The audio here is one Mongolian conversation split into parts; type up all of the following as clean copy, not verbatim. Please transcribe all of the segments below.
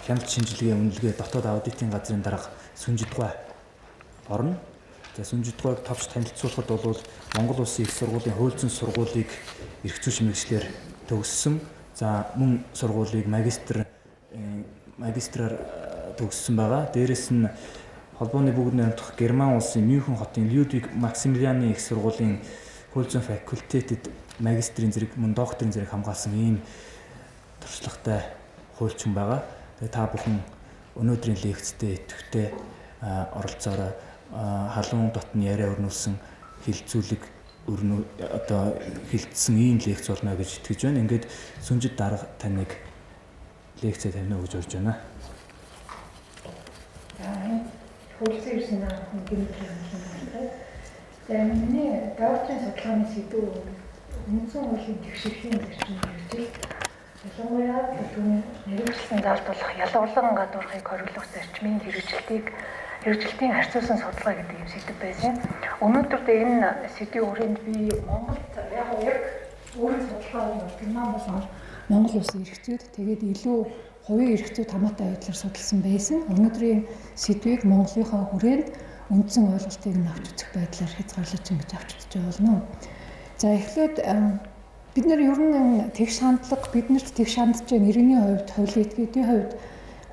хяналт шинжилгээ үнэлгээ дотоод аудитын газрын дарга Сүнжидгой орно. За Сүнжидгойг товч танилцуулахад бол Монгол Улсын их сургуулийн хуульцсан сургуулийг эрх зүйн мэргэжлэр төгссөн. За мөн сургуулийг магистраар төгссөн байгаа. Дээрээс нь холбооны бүгд найрамдах Герман улсын Мюнхен хотын Людвиг Максимилианы их сургуулийн хуульцсан факультетэд магистрийн зэрэг мөн докторийн зэрэг хамгаалсан ийм туршлагатай хуульчин байгаа. Тэгээ та бүхэн өнөөдрийн лекцтэй идэвхтэй оролцоороо халуун дотны яриа өрнүүлсэн хилцүүлэг одоо хилцсэн ийм лекц болно гэж итгэж байна. Ингээд Сүнжид дарга таныг лекцээ тавина гэж урьж байна. Хөлсөөр санаа гэмтэх юм байна. Тэгээд миний докторийн судалгааны сэдв үндсэн хуулийн тэгшэрхийн зарчим хэрэгжил ялангуяа түүний мэргэжлийн зардуулах ялгарлан гадуурхыг хориглох зарчмын хэрэгжилтийн харьцуулсан судалгаа гэдэг юм сэдв байсан. Өнөөдөр энэ сэдвийн хүрээнд би Монголд яг өөрийн судалгаа Герман болон Монгол улсын эрх зүйд тэгээд илүү хувийн эрх зүйд хамаатай байдлаар судалсан байсан. Өнөөдрийн сэдвийг Монголынхаа хүрээнд үндсэн ойлголтыг нь авч үзэх байдлаар хязгаарлаж ингэж авч үзэж болно. За эхлээд бид нар ер нь тэгш хандлага биднэрт тэгш хандж байгаа иргэний хувьд хуулийн этгээдийн хувьд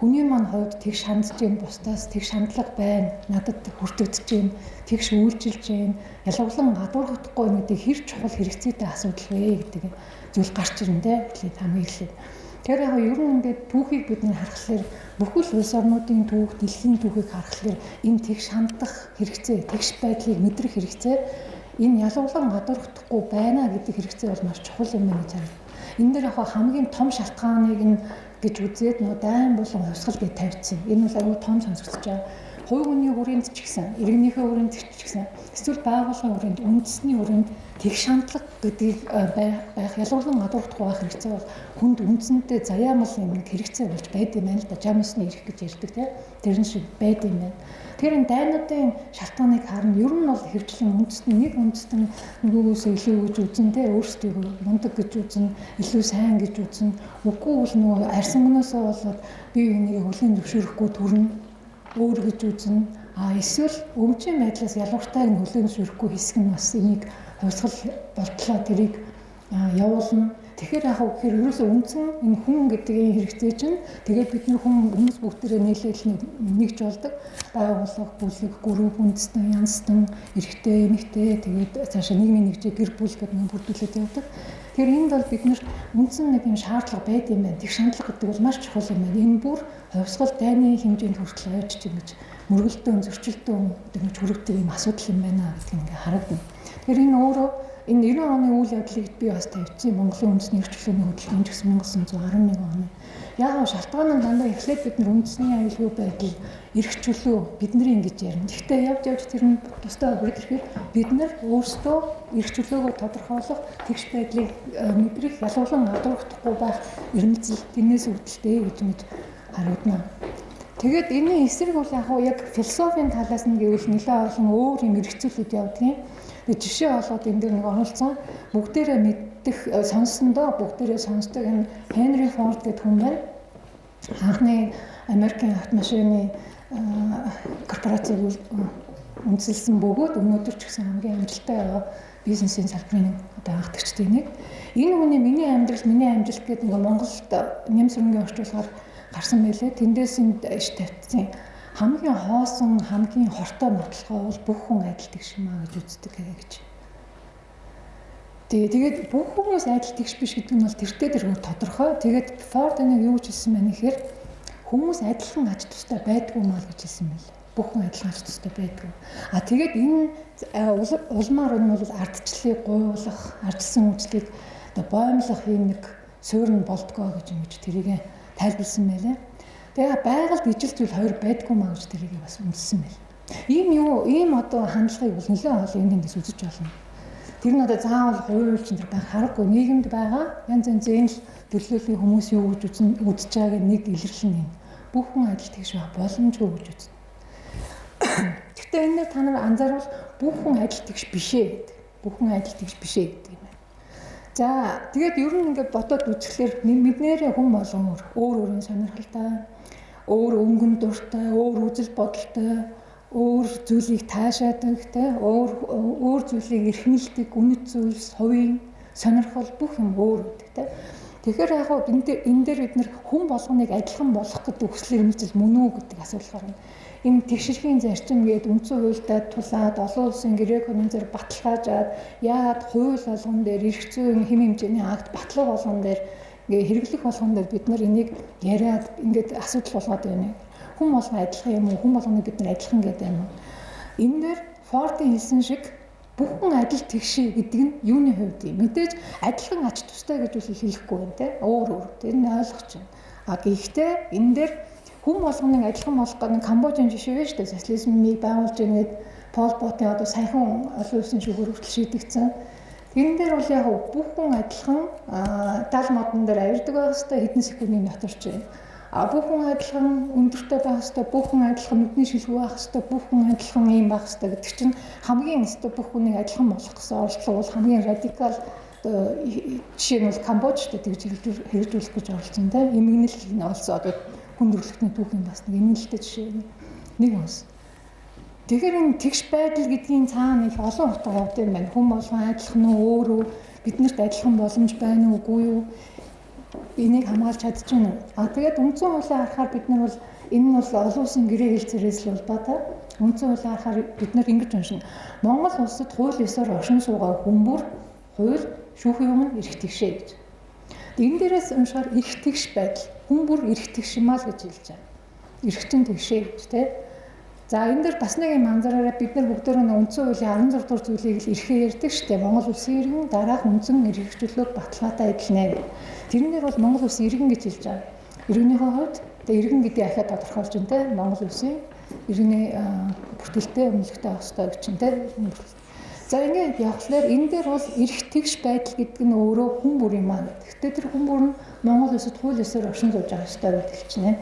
хүний маань хувьд тэгш хандж байгаа бусдаас тэгш хандлага байна. Надад хүртэгдэж байна. Тэгш үйлчилж байна. Ялгарлан гадуурхдахгүй нэгдэг хэр чухал хэрэгцээтэй асуудал вэ гэдэг зүйл гарч ирнэ дээ. Хамгийн эхлээд. Тэгэхээр яг ер нь ингээд түүхийг бид нар харахаар бүхэл улс орнуудын түүх, дэлхийн түүхийг харахаар энэ тэгш хандах хэрэгцээ, тэгш байдлыг мэдрэх хэрэгцээ энэ ялгарлан гадуурхдахгүй байна гэдэг хэрэгцээ бол маш чухал юм байна гэж байна. Энэ дээр яг хамгийн том шалтгааныг нь гэж үзээд дайн болон хувьсгал гэж тавьчихсан. Энэ бол аюул том сонсогдож байгаа. Хувь хүний хүрээнд ч гэсэн, иргэнийхээ хүрээнд ч гэсэн, эсвэл байгууллагын хүрээнд, үндэсний хүрээнд тэгш хандлага гэдгийг байх ялгарлан гадуурхдахгүй байх хэрэгцээ бол хүнд үндсэндээ заяамал юм хэрэгцээ болж байд юм байна л да. Жамсны эрх гэж ярьдаг тийм. Тэрэн шиг байд юм байна. Тэгэхээр энэ дайнуудын шалтгааныг харна. Ер нь бол хэвчлэн үндэстэн нэг үндэстэн нөгөөс илүү гэж үзэн тийм өөрсдөө мундаг гэж үзэн, илүү сайн гэж үзэн. Үгүй бол нөгөө арьсан мөнөөсөө болоод бие биенийг хөлийн зөвшөөрөхгүй төрнө өөр гэж үзэн. Эсвэл өмчийн байдлаас ялгууртайг нь хөлийн зөвшөөрөхгүй хэсэг нь бас энийг хувьсгал болтлоо тэрийг явуулна. Тэгэхээр яг гэхээр ерөөсөө үндсэн энэ хүн гэдэг энэ хэрэгцээ чинь тэгээд бид нар хүмүүс бүгдээрээ нийлээд нэгж болдог. Байгууллага, бүлэг, гүрэн, үндэстэн, янзтан, эрэгтэй, эмэгтэй тэгээд цаашаа нийгмийн нэгжээ гэр бүл гэдэг нь бүрдүүлээд явдаг. Тэгэхээр энд бол биднэрт үндсэн нэг юм шаардлага байд юм байна. Тэг шаардлага гэдэг бол маш чухал юм байна. Энэ бүр хувьсгал дайны хэмжээнд хүртэл ойрч ингэж мөргөлдөөн, зөрчилдөөн гэж хүрэгдэг юм асуудал юм байна гэдэг ингээ харагдана. Тэгэхээр энэ өөрөө энэ 90 оны үйл явдлыг би бас тавьчихсан Монголын үндэсний эрх чөлөөний хөтөлбөрийн гэсэн 1911 оны. Яг шалтгаан нь дандаа эхлээд бид нар үндэсний аюулгүй байдал, эрх чөлөө бидний ингэж ярина. Гэхдээ явж тэр нь тусдаа бүрдэрхээр бид нар өөрсдөө эрх чөлөөгөө тодорхойлох, тэгш байдлыг мэдрэх, ялгарлан гадуурхдахгүй байх эрмэлзэл тэрнээс үүдэлтэй гэж харагдана. Тэгээд энэ эсрэг бол яг философийн талаас нь гэвэл нэлээд олон өөр юм эргцүүлүүд явдаг юм. Тэгээд жишээ олоод энэ дээр нэг оруулсан бүгдээрээ мэддэг сонссондоо бүгдээрээ сонсдог энэ Henry Ford гэдэг хүн байна. Анхны Америкийн автомашины корпорацийг үндэслсэн бөгөөд өнөөдөр ч гэсэн хамгийн амжилттай бизнесийн салбарын анхдагчдын нэг. Энэ хүний миний амьдрал, миний амжилт гэдэг нэг Монголд нэм сүрэнгийн орчуулгаар гарсан байлээ. Тэндээс энд тавьчихсан. Хамгийн хоосон, хамгийн хортой нотлохоо бол бүх хүн адил тэгш юм аа гэж үздэг гэж. Тэгээд бүх хүмүүс адил тэгш биш гэдэг нь бол тэртээ тэр тодорхой. Тэгээд Ford энийг юу гэж хэлсэн бэ гэхээр хүмүүс адилхан аж тустай байдгүй маа гэж хэлсэн байл. Бүх хүн адилхан аж тустай байдгүй. Тэгээд энэ улмаар нь бол ардчлалыг гуйлах, ардсан үйлчлэлийг боомлох юм нэг суурь нь болдгоо гэж тэрийг тайлбарлсан байлаа. Тэгээ байгальд ижил зүйл хоёр байдгүй маа гэж тэрийг бас үнэлсэн байл. Ийм одоо хандлагыг бол нэлээд олон эндээс үзэж болно. Тэр нь одоо заавал хувийн үйлчин байх харахгүй нийгэмд байгаа янз янзын төлөөллийн хүмүүс юу гэж үзэж байгааг нэг илэрлэн юм. Бүх хүн адил тэгш байх боломжгүй гэж үзнэ. Гэхдээ энэ та нар анзаарвал бүх хүн адил тэгш бишээ гэдэг. Бүх хүн адил тэгш бишээ гэдэг юм байна. За тэгээд ер нь ингээд бодоод үзэхлээр мэднээрээ хүн болгон өөр өөрийн сонирхолтой өөр өнгөн дуртай, өөр үзэл бодолтой, өөр зүйлийг таашаадаг, өөр зүйлийг эрхэмлдэг, үнэт зүйлс, хувийн сонирхол бүх юм өөр гэдэг. Тэгэхээр яг энэ дээр бид нэр хүн болгоныг адилхан болгох гэдэг хүсэл эрмэлзэл мөн үү гэдэг асуулт гарна. Энэ тэгшэрхийн зарчим гээд үндсэн хуультай тулаад олон улсын гэрээ конвенцээр баталгаажаад яагаад хууль болгон дээр эрх зүйн хэм хэмжээний акт батлага болгон дээр ингээ хэрэглэх болгон дээр бид нар энийг яриад ингээд асуудал болгоод байна. Хүн болгон адилхан юм уу? Хүн болгоныг бид нар адилхан гэдэг юм уу? Энэ дээр Фордын хэлсэн шиг бүхэн адил тэгшээ гэдэг нь юуны хувьд юм? Мэдээж адилхан ач тустай гэж үл хэлэхгүй байна те. Өөр. Тэр нь ойлгож байна. Гэхдээ энэ дээр хүн болгоныг адилхан болгох гэдэг нь Камбожийн жишээ байна шүү дээ. Социализмыг байгуулж ирээд Пол Потын одоо саяхан олон улсын шүүгээр хүртэл шийдэгдсэн. Тэрэн дээр бол яг бүхэн адилхан тал модон дээр авирдаг байх хэвээр хэдэн секундын доторч байна. Бүхэн адилхан өндөртэй байх хэвээр, бүхэн адилхан нүдний шилхүү байх хэвээр, бүхэн адилхан юм байх хэвээр гэдэг чинь хамгийн өстой бүх хүнийг адилхан болгох гэсэн оролдлого бол хамгийн радикал жишээ нь бол Камбож гэдэг тэгж хэрэгжүүлэх гэж оролцсон тийм эмгэнэл нь олсон одоо хүндрэлтний түүхийн бас нэг эмгэнэлтэй жишээ нэг ус. Тэгэхээр энэ тэгш байдал гэдгийн цаана их олон утга явд юм байна. Хүн болгон адилхан уу өөрөө биднэрт адилхан боломж байна уугүй юу? Энийг хамгаалж чадчихна уу? Тэгээд үндсэн хуулиар харахаар бид нар бол энэ нь бол олон улсын гэрээ хэлцээрээс л улбаатай. Үндсэн хуулиар харахаар бид нар ингэж уншина. Монгол улсад хууль ёсоор оршин суугаа хүмүүр хууль шүүхийн өмнө эрх тэгшээ гэж. Энэ дээрээс уншихаар эрх тэгш байдал хүмүүр эрх тэгшмаа л гэж хэлж байгаа. Эрхтэн тэгшээ гэж тийм. За энэ дээр бас нэг юм анзаараарай бид нар бүгдөө нэг үндсэн хуулийн 16 дугаар зүйлийг л эрхээ ярьдаг шүү дээ. Монгол улсын иргэн дараах үндсэн эрхчлөлөөр баталгаатай адилнаа. Тэрнээр бол Монгол улсын иргэн гэж хэлж байгаа. Иргэнийхээ хувьд тэгээ иргэн гэдэг ахаа тодорхойлж байна те. Монгол улсын иргэний бүртгэлтэй өмнөлттэй байх ёстой гэж байна те. За ингээд явхлаар энэ дээр бол эрх тэгш байдал гэдэг нь өөрөө хүн бүр юм аа. Гэхдээ тэр хүн бүр нь Монгол улсад хууль ёсоор оршин сууж байгаа ёстой гэж хэлчихнэ.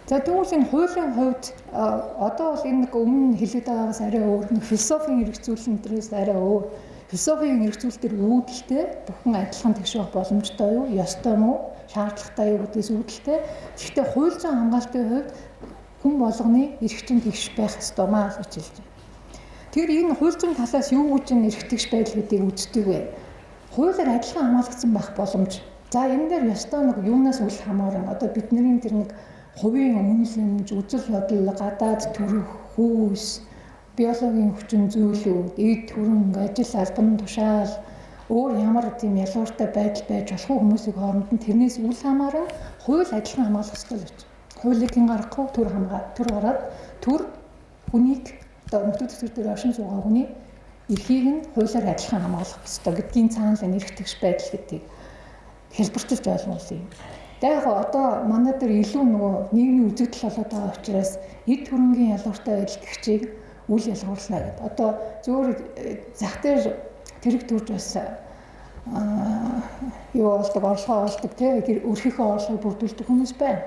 За тэгвэл энэ хуулийн хувьд одоо бол энэ нэг өмнө хэлээд байгаагаас арай өөр нэг философийн хэрэгцүүлэн дээрээс арай өөр. Философийн хэрэгцүүлэлтээр үүдэлтэй бүхэн адилхан тэгших боломжтой юу? Ёстой мó? Шаардлагатай юу гэдгээс үүдэлтэй. Гэхдээ хууль зүйн хамгаалтын хувьд хүн болгоны эрх чинь тэгш байх ёстой маа гэж хэлж байна. Тэгэхээр энэ хууль зүйн талаас юу гэж энэ эрх тэгш байдал гэдгийг үздэг вэ? Хуулиар адилхан хамгаалагдсан байх боломж. За энэ дээр ёстой нэг юунаас үл хамааран одоо бидний тэр нэг хувийн үнэл юмж, үзэл бодол, гадаад төрөх, хүүс, биологийн хүчин зүйлүүд, эд хөрөнгө, ажил албан тушаал, өөр ямар тийм ялууртай байдал байж болох хүмүүсийн хооронд нь тэрнээс үл хамааран хууль адилхан хамгаалах ёстой л гэж. Хуулийг хэн гаргахгүй төр гараад төр хүнийг одоо нөхцөл төсвөр дээр оршин суугаа хүний эрхийг нь хуулиар адилхан хамгаалах ёстой гэдгийн цаана л эрх тэгш байдал гэдгийг хэлбэрчилж ойлгуулъя. Яг одоо манай дээр илүү нөгөө нийгмийн үзэгдэл болоод байгаа учраас эд хөрөнгийн ялууртай байдал гихчийг үл ялгуурлаа гэдэг. Одоо зөвөр зах дээр тэрэг төрж бас юу болдог, орлогоо олдог тийм өрхийнхөө орлогыг бүрдүүлдэг хүмүүс байна.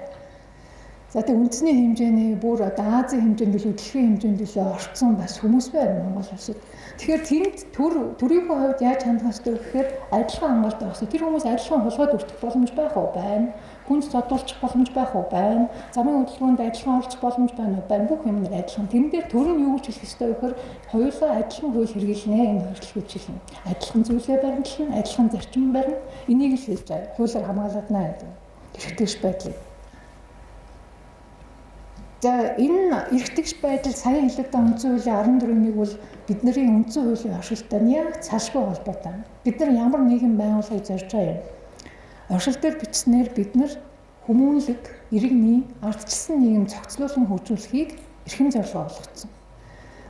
За тэг үндэсний хэмжээний бүр одоо Азийн хэмжээнд илүү дэлхийн хэмжээнд илүү орцсон бас хүмүүс байна Монгол улсад. Тэгэхээр тэнд төрийнхөө хувьд яаж хандах ёстой гэхээр адилхан хангалт байх ёстой. Тэр хүмүүс адилхан хулгайд өртөх боломж байх уу? Байна. Хүнс цодуулчих боломж байх уу? Байна. Замын хөдөлгөөнд адилхан орчих боломж байна уу? Байна. Бүх юм нь адилхан. Тэн дээр төр нь юу гэж хэлэх ёстой вэ гэхээр хоёулаа адилхан хууль хэрэгжилнэ энэ хоёрлол гэж хэлнэ. Адилхан зүйлээ баримтлана, адилхан зарчим барина. Энийг л хэлж байгаа. Хуулиар хамгаалагдана гэдэг. Эрхтгш байдлыг. За энэ эрх тэгш байдал сая хэлээд байгаа үндсэн хуулийн 14-ийг бол бидний үндсэн хуулийн оршилттой яг салшгүй холбоотой. Бид нар ямар нийгэм байгуулахыг зорж байгаа юм. Оршил дээр бичснээр бид нар хүмүүнлэг, иргэний ардчилсан нийгэм зохицуулан хөгжүүлэхийг эрхэм зорилго болгоцсон.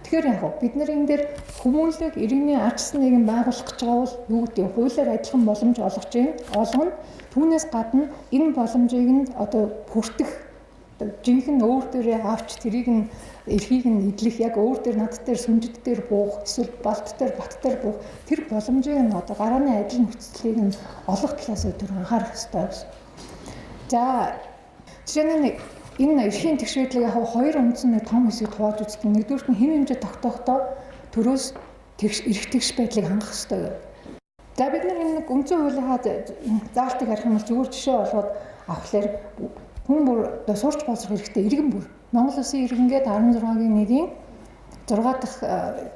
Тэгэхээр яг бид нар энэ дээр хүмүүнлэг, иргэний ардчилсан нийгэм байгуулах гэж байгаа бол юу гэдэг вэ? Хуулиар адилхан боломж олгоно. Түүнээс гадна энэ боломжийг нь одоо хүртэх жинхэнэ өөр дээрээ авч тэрийг нь эрхийг нь эдлэх яг өөр дээр над дээр сүнжид дээр буух эсвэл балт дээр бат дээр буух тэр боломжийг нь одоо гарааны адил нөхцөлийг нь олох талаас өөр анхаарах ёстой гэсэн. За жишээ нь энэ эрхийн тэгш байдлыг яг хоёр үндсэн нэг том хэсэг хувааж үздэг. Нэгдүгürt нь хэм хэмжээ тогтоохдоо төрөөс эрх тэгш байдлыг хангах ёстой. За бид нар энэ нэг үндсэн хуулийнхаа заалтыг харах юм бол зүгээр жишээ болгоод авахлаар хүн бүр одоо сурч боловсрох хэрэгтэй иргэн бүр. Монгол Улсын иргэнгээд 16-гийн 1-ийн 6 дахь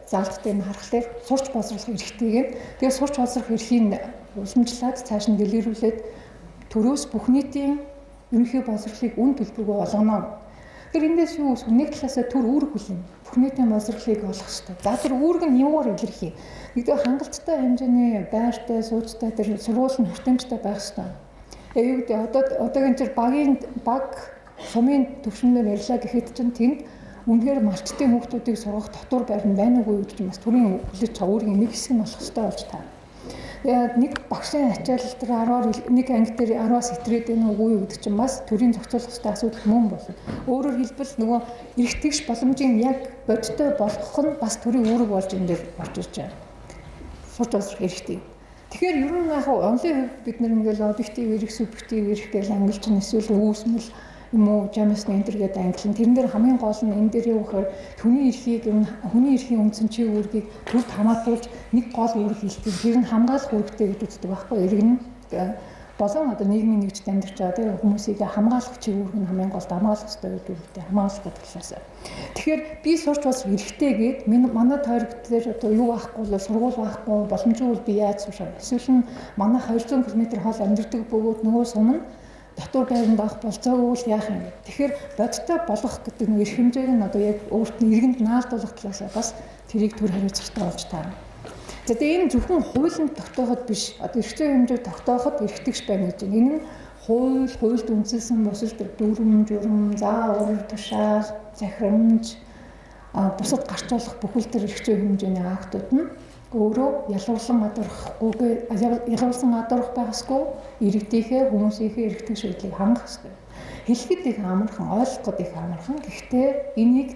заалтыг нь харахад сурч боловсрох эрхтэйг. Тэгээ сурч боловсрох эрхийг уламжлаад цааш нь дэлгэрүүлээд төрөөс бүх нийтийн ерөнхий боловсролыг үн төлбөргүй болгоно. Тэгэхээр эндээс юу үсв? Нэг талаасаа төр үүрэг хүлээн. Бүх нийтийн боловсролыг олох хэрэгтэй. За тэр үүрэг нь юугаар илэрхий? Нэгдүгээр хангалттай хэмжээний байртай, сууцтай тэр сургуулийн хүртээмжтэй байх хэрэгтэй. Юу гэдэг одоогийн тэр баг сумын төвшөндөө ярьлаа гэхэд чинь тэнд үнэхээр малчтын хүүхдүүдийг сургах дотор байр нь байна уугүй гэж бас төрийн хүлээж байгаа үүргийн нэг хэсэг нь болох хэрэгтэй болж таа. Тэгээд нэг багшийн ачаалал дээр 10-аар нэг анги дээр 10-аас итрээд байна уугүй гэдэг чинь бас төрийн зохицуулах хэрэгтэй асуудал мөн болно. Өөрөөр хэлбэл нөгөө эрх тэгш боломжийн яг бодиттой болгох нь бас төрийн үүрэг болж энэ дээр орж ирж байгаа. Сурч боловсрох эрхтэй. Тэгэхээр ер нь яг онлын хувьд бид нар ингээл объектив эрх, субъектив эрх гэж ангилж нь эсвэл үүсмэл юм уу жамсны энтер гэдэг ангилан тэрэн дээр хамгийн гол нь энэ дээр юу гэхээр хүний эрхийн үндсэн чиг үүргийг төрд хамгаалуулж нэг гол үүрэг хэлдэг. Тэр нь хамгаалах үүрэгтэй гэж үздэг байхгүй иргэн болон одоо нийгмийн нэгж амьдарч байгаа тийм хүмүүсийг хамгаалах чиг үүрэг нь хамгийн гол хамгаалах хэрэгтэй гэдэг үүрэгтэй хамгаалах гэдэг талаас. Тэгэхээр би сурч бас эрхтэй гээд манай тойрогт дээр одоо юу байхгүй бол сургууль байхгүй боломжгүй бол би яаж суушаа. Эсвэл нь манай 200 км хоол амьдардаг бөгөөд нөгөө сум нь дотор байранд авах болцоогүй л яах юм бэ? Тэгэхээр бодиттой болгох гэдэг нэг эрх хэмжээг нь одоо яг өөрт нь иргэнд наалдуулах талаас бас тэрийг төр хариуцлагатай болж таарна. За тэгээ энэ зөвхөн хуулинд тогтооход биш. Одоо эрх зүйн хэмжээ тогтооход эрхтэгч байна гэж байна. Энэ нь хуульд үндэслэн бусад дүрм, журам, заавар, тушаал, захирамж бусад гарч болох бүхэл төр эрх зүйн хэмжээний актууд нь өөрөө ялгуулсан адуурах байгасгүй иргэдийнхээ хүмүүсийнхээ эрхтэг шийдлийг хангах хэрэгтэй. Хэлэхэд их амархан, ойлгоход их амархан. Гэхдээ энийг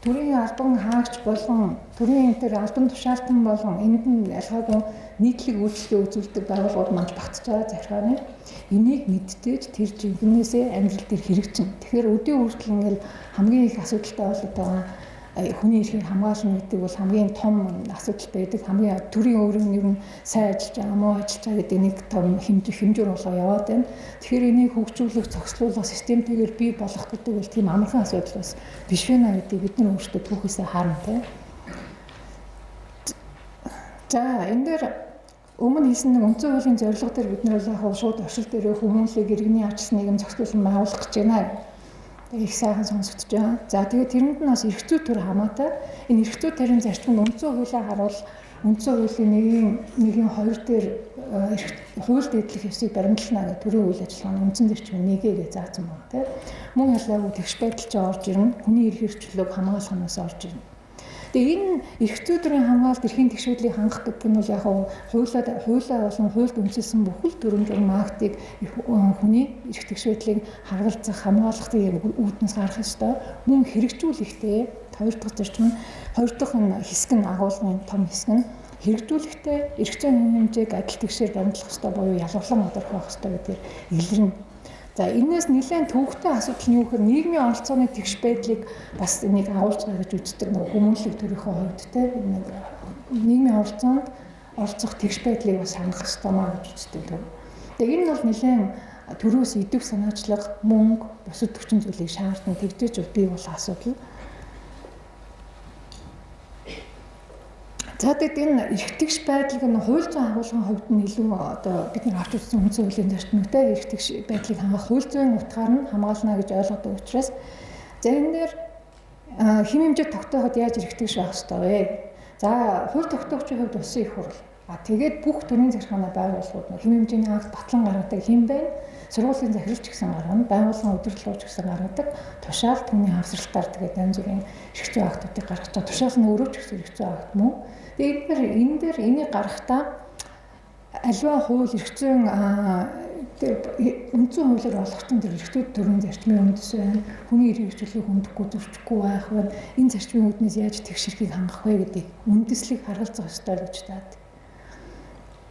төрийн албан хаагч болгон төрийн тэр албан тушаалтан болгон энд нь ялгаагүй нийтлэг үйлчлэгээ үзүүлдэг байгууллагууд маань багтж байгаа захиргааны энийг мэддэж тэр жинхнээсээ амьдрал дээр хэрэгжин. Тэгэхээр өдөө хүртэл ингээл хамгийн их асуудалтай болоод байгаа хүний эрхийг хамгаална гэдэг бол хамгийн том асуудал байдаг. Хамгийн төрийн өөрийн ер нь сайн ажиллаж байгаа, муу ажиллаж байгаа гэдэг нэг том хэмжүүр болоо яваад байна. Тэгэхээр энийг хөгжүүлэх, зохицуулах, системтэйгээр бий болгох гэдэг бол тийм амархан асуудал бас биш байна гэдэг бид нар өөрсдөө түүхээсээ харна тийм. За энэ дээр өмнө хэлсэн нэг үндсэн хуулийн зорилго дээр бид нар яг шууд оршил дээр хүмүүнлэг иргэний ачаалал нийгэм зохицуулан байгуулах гэж байна. Их сайхан сонсогдож байна. За тэгээд тэрэнд нь бас эрх зүй төр хамаатай. Энэ эрх зүй төрийн зарчмын үндсэн хуулиар харуул үндсэн хуулийн 1-2 дээр хууль дэдлэх ёсыг баримтлана гэх төрийн үйл ажиллагааны үндсэн зарчмын 1-гээ заасан байна тийм. Мөн ялгаагүй тэгш байдал ч орж ирнэ. Хүний эрх эрхчлөлөг хамгаалахнаас орж ирнэ. Тэгээ энэ эрх зүй төрийн хамгаалалт эрхийн тэгшүүдлийг хангах гэдэг нь бол яг хуулиа болон хуульд үндэслэн бүхэл төрөм журам актыг хүний эрх тэгшүүдлийг харгалзах хамгаалахыг үүднээс гарах ёстой. Мөн хэрэгжүүлэхдээ хоёр дахь зарчим нь хоёр дахь энэ хэсэг нь агуулгын том хэсэг нь хэрэгжүүлэхдээ эрх зүйн хэмжээг адил тэгшээр баримтлах ёстой буюу ялгарлан тодорхойлох ёстой гэдгээр илэрнэ. За энэс нэлээд төвөгтэй асуудал нь юу гэхээр нийгмийн оролцооны тэгш байдлыг бас энийг агуулж байгаа гэж үздэг нэг хүмүүнлэг төрийнхөө хувьд те нэг нийгмийн оролцоонд оролцох тэгш байдлыг бас хангах ёстой маа гэж үздэг. Тэгээ энэ бол нэлээд төрөөс идэв санаачлага, мөнгө, бусад хүчин зүйлийг шаардна тэгжээж бий болох асуудал. За тэгээд энэ эрх тэгш байдлыг нь хууль зүйн агуулгын хувьд нь илүү одоо бид нар авч үзсэн үндсэн хуулийн зарчмтай эрх тэгш байдлыг хангах хууль зүйн утгаар нь хамгаална гэж ойлгодог учраас за энэ дээр хэм хэмжээ тогтооход яаж эрх тэгш байх ёстой вэ? За хууль тогтоогчийн хувьд улсын их хурл. Тэгээд бүх төрийн захиргааны байгууллагууд хэм хэмжээний акт батлан гаргадаг хэм байна. Сургуулийн захирлч гэсэн гаргана, байгууллагын удирдлагч гэсэн гаргадаг, тушаал түүний хавсралтаар тэгээд янз бүрийн эрх зүйн актуудыг гаргаж байгаа. Тушаал нь өөрөө ч гэсэн эрх зүйн акт мөн. Тэгээд энэ дээр энийг гаргахдаа аливаа хууль эрх зүйн үндсэн хуулиар олгогчдын тэр эрх зүйн төрийн зарчмын үндэс байна. Хүний эрх эрхчлөлийг хөндөхгүй зөрчихгүй байх байна. Энэ зарчмын үүднээс яаж тэгш эрхийг хангах вэ гэдэг үндэслийг харгалзах ёстой гэж таадаг.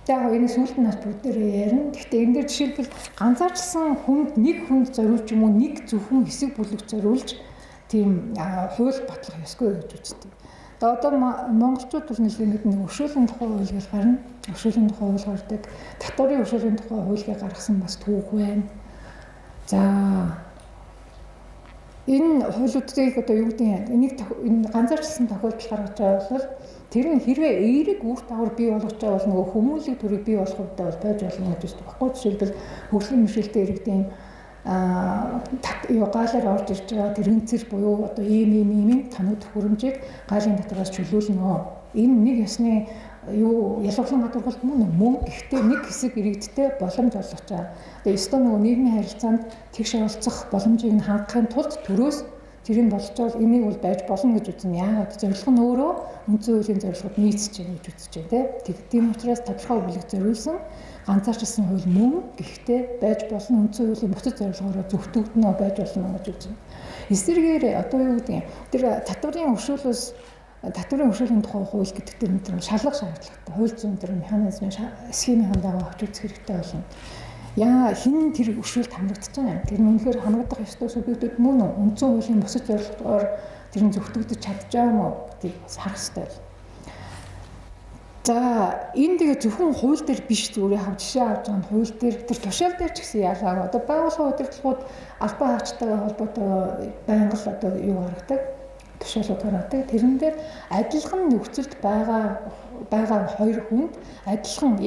За энэ сүүлд нь бас бүгдээрээ ярина. Гэхдээ энэ дээр жишээлбэл ганцаарчсан хүнд нэг хүнд зориулж юм уу нэг зөвхөн хэсэг бүлэг зориулж тийм хууль батлах ёсгүй гэж үздэг. Одоо монголчууд бол нэг өршөөлийн тухай хуулийг гарна. Өршөөлийн тухай хууль гардаг. Татварын өршөөлийн тухай хуулийг гаргасан бас түүх байна. За энэ хуулиудыг одоо юу гэдэг энэ ганцаарчлсан тохиолдол гаргаж байгаа бол тэр нь хэрвээ эерэг үр дагавар бий болгож байгаа бол нөгөө хүмүүнлэг төрийг бий болох үед бол байж болно гэж байна. Жишээлбэл хөгжлийн мэргэжилтэд иргэдийн гаалаар орж ирж байгаа тэр үнцэр буюу одоо ийм танууд төхөөрөмжийг гаалын дотроос чөлөөлнө. Энэ нэг ёсны ялгарлан гадуурхалт мөн гэхдээ нэг хэсэг иргэдтэй боломж олгож байгаа. Тэгээ ёстой нөгөө нийгмийн харилцаанд тэгш оролцох боломжийг нь хангахын тулд төрөөс тэрийг болж бол энийг бол байж болно гэж үзнэ. Яагаад зорилго нь өөрөө үндсэн хуулийн зорилгод нийцэж байна гэж үзэж байна тийм учраас тодорхой бүлэг зориулсан ганцаарчилсан хууль мөн гэхдээ байж болно үндсэн хуулийн бусад зорилгоороо зөвтгөгднө байж болно гэж үзнэ. Эсвэргээр одоо юу гэдэг юм тэр татварын өршөөлийн тухай хууль гэдэг тэр шалгах шаардлагатай. Хууль зүйн тэр механизмын схемийн хандаагаа авч үзэх хэрэгтэй болно. Яа хин тэр өршөөлт хамрагдаж байгаа юм. Тэр нь үнэхээр хамрагдах ёстой субъектүүд мөн үү? Үндсэн хуулийн бусад зорилгоор тэр нь зөвтгөгдөж чадж байгаа юм уу гэдгийг бас харах хэрэгтэй. За энэ тэгээ зөвхөн хууль дээр биш зүгээр яг жишээ авч байгаа нь хууль дээр тэр тушаал дээр ч гэсэн ялгааг. Одоо байгууллагын удирдлагууд албан хаагчтайгаа холбоотой байнга л одоо юу гаргадаг тушаалууд гаргадаг. Тэрэн дээр адилхан нөхцөлд байгаа хоёр хүнд адилхан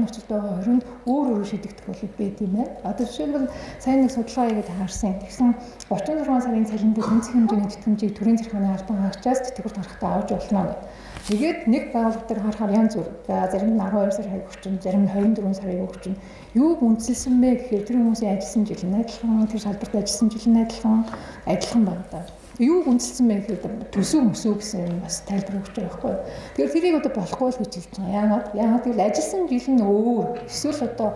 нөхцөлд байгаа хоёр хүнд өөр шийдэгдэх бол байд юм байна. Одоо жишээлбэл сайн нэг судалгаа хийгээд харсан. Тэгсэн 36 сарын цалин дээр үнцэх хэмжээний тэтгэмжийг төрийн захиргааны албан хаагчаас тэтгэврт гаргахтаа авч болно гэдэг. Тэгээд нэг байгууллага дээр харахаар янз бүр. За зарим нь 12 сар хаяг өгч, зарим нь 24 сар хаяг өгч. Юуг үндэслэсэн бэ гэхээр тэр хүмүүсийн ажилласан жил нь адилхан, тэр салбарт ажилласан жил нь адилхан байна даа. Юуг үндэслэсэн бэ гэхээр төсөв гэсэн бас тайлбар өгч байгаа байхгүй. Тэгэхээр тэрийг одоо болохгүй л гэж хэлж байгаа. Яагаад гэвэл ажилласан жил нь өөр. Эсвэл одоо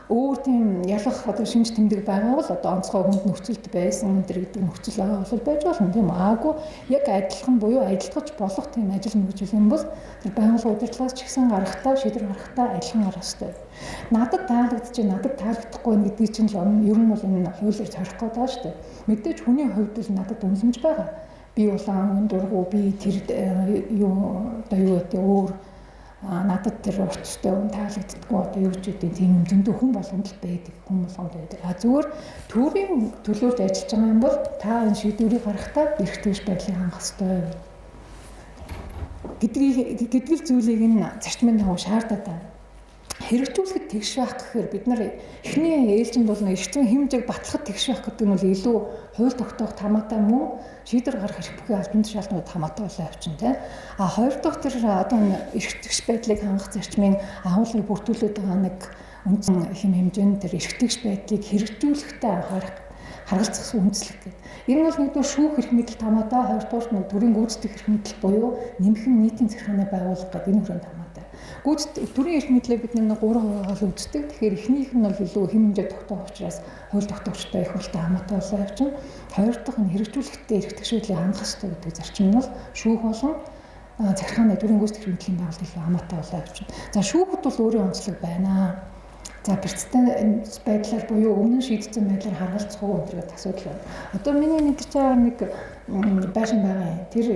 өөр тийм ялгах одоо шинж тэмдэг байгаа бол одоо онцгой хүнд нөхцөлд байсан энэ гэдэг нөхцөл байгаа бол байж болно тийм үү. Аагүй яг адилхан буюу адилтгаж болох тийм ажил мэргэжил юм бол тэр байгууллагын удирдлагаас ч гэсэн гарахтаа шийдвэр гарахтаа адилхан гарах хэрэгтэй. Надад таалагдахгүй гэдгийг чинь л ер нь бол энэ хуулиар зорих гээд байгаа шүү дээ. Мэдээж хүний хувьд л надад үнэлэмж байгаа. Би улаан дургу би тэр өөр надад тэр уртчтай хүн таалагддаггүй одоо юу ч гэдэг тийм зөндөө хүн болгонд л байдаг зүгээр төрийн төлөөлж ажиллаж байгаа юм бол та энэ шийдвэрийг гаргахтаа эрх тэгш байдлыг хангах ёстой гэдгийг зүйлийг нь зарчмын дагуу шаардаад байна. Хэрэгжүүлэхэд тэгш байх гэхээр бид нар эхний ээлжинд бол эрх зүйн хэмжээг батлахад тэгш байх гэдэг нь бол илүү хууль тогтоох тамаатай мөн шийдвэр гаргах эрх бүхий албан тушаалтнууд хамаатай болоо явчихна тийм. Хоёр дахь тэр одоо эрх тэгш байдлыг хангах зарчмын агуулгыг бүртгүүлээд байгаа нэг үндсэн хэм хэмжээнд тэр эрх тэгш байдлыг хэрэгжүүлэхдээ харгалзах үндэслэг гэдэг. Энэ бол нэгдүгээр шүүх эрх мэдэл тамаатай, хоёрдугаар нь төрийн гүйцэтгэх эрх мэдэл буюу нэмхэн нийтийн захиргааны байгууллага гэдэг энэ хүрээнд тамаатай. Төрийн эрх мэдлийг бид нэг 3% үздэг. Тэгэхээр эхнийх нь бол илүү хэм хэмжээ тогтоох учраас хууль тогтоогчтой их хурлтай хамаатай болоо явчихна. Хоёр дахь нь хэрэгжүүлэхдээ эрх тэгшүүлийг хангах ёстой гэдэг зарчим нь бол шүүх болон захиргааны төрийн гүйцэтгэх эрх мэдлийн байгууллага илүү хамаатай болоо явчихна. За шүүхэд бол өөрийн онцлог байна. За бэрцтэй байдлаар буюу өмнө нь шийдсэн байдлаар харгалзах уу гэдэг асуудал байна. Одоо миний мэдж байгаа нэг байшин байгаа юм. Тэр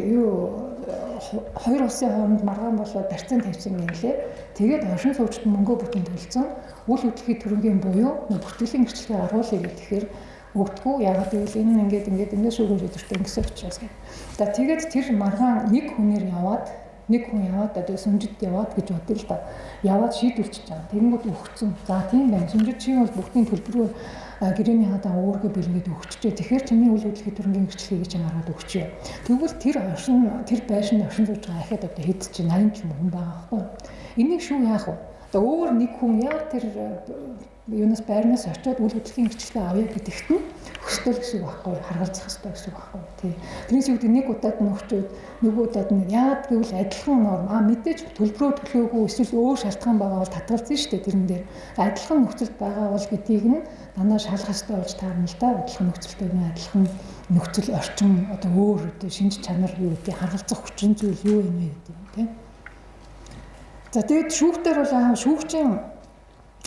хоёр улсын хооронд маргаан болоод барьцаан тавьсан юм лээ. Тэгээд оршин суугчид мөнгө бүтэн төлсөн. Үйл хөдлөлийн төрөнгийн буюу бүртгэлийн гэрчлэгийг оруулъя гэхээр өгдөггүй. Яагаад гэвэл энэ ингээд шүүгээр өдөртөө ингэсэн учраас. За тэгээд тэр маргаан нэг хүн яваад одоо сүмжид яваад гэж бодъё л да. Яваад шийдвэрлэж байгаа. Тэнгүүд өгцөн. За тийм байна. Сүмжид чинь бол бүгдийн төлбөрөө гэрээний хадаа өөргөө бэлгээд өгчжээ. Тэгэхээр чиний үйл хөдлөлийн төрөнгийн гэрчлэгийг чинь хараад өгчөө. Тэгвэл тэр байшин оршин сууж байгаа ахад одоо хэд чи 80 ч хүн байгаа байхгүй. Энийг шүү яах вэ? Одоо өөр нэг хүн яг тэр юунаас байрнаас очиод үйл хөдлөлийн гэрчлэгээ авъя гэдэгт нь өсөлтөл гэсэн үг байхгүй, харгалзах хэрэгтэй гэсэн үг байхгүй. Тий. Тэрнээс үүдээ нэг удаад нь өгчөөд нөгөө удаад нь яагаад гэвэл адилхан норм мэдээж төлбөрөө төлөөгүй эсвэл өөр шалтгаан байгаа бол татгалзсан шүү дээ тэрэн дээр. Адилхан нөхцөлд байгаа бол гэдгийг нь дандаа шалгах хэрэгтэй болж таарна л да. Адилхан нөхцөлтэй нэ адилхан нөхцөл орчин одоо өөр шинж чанар юу гэдэг харгалзах хүчин зүйл юу юм бэ гэдэг юм тий. За тэгээд шүүхтэр бол шүүгчийн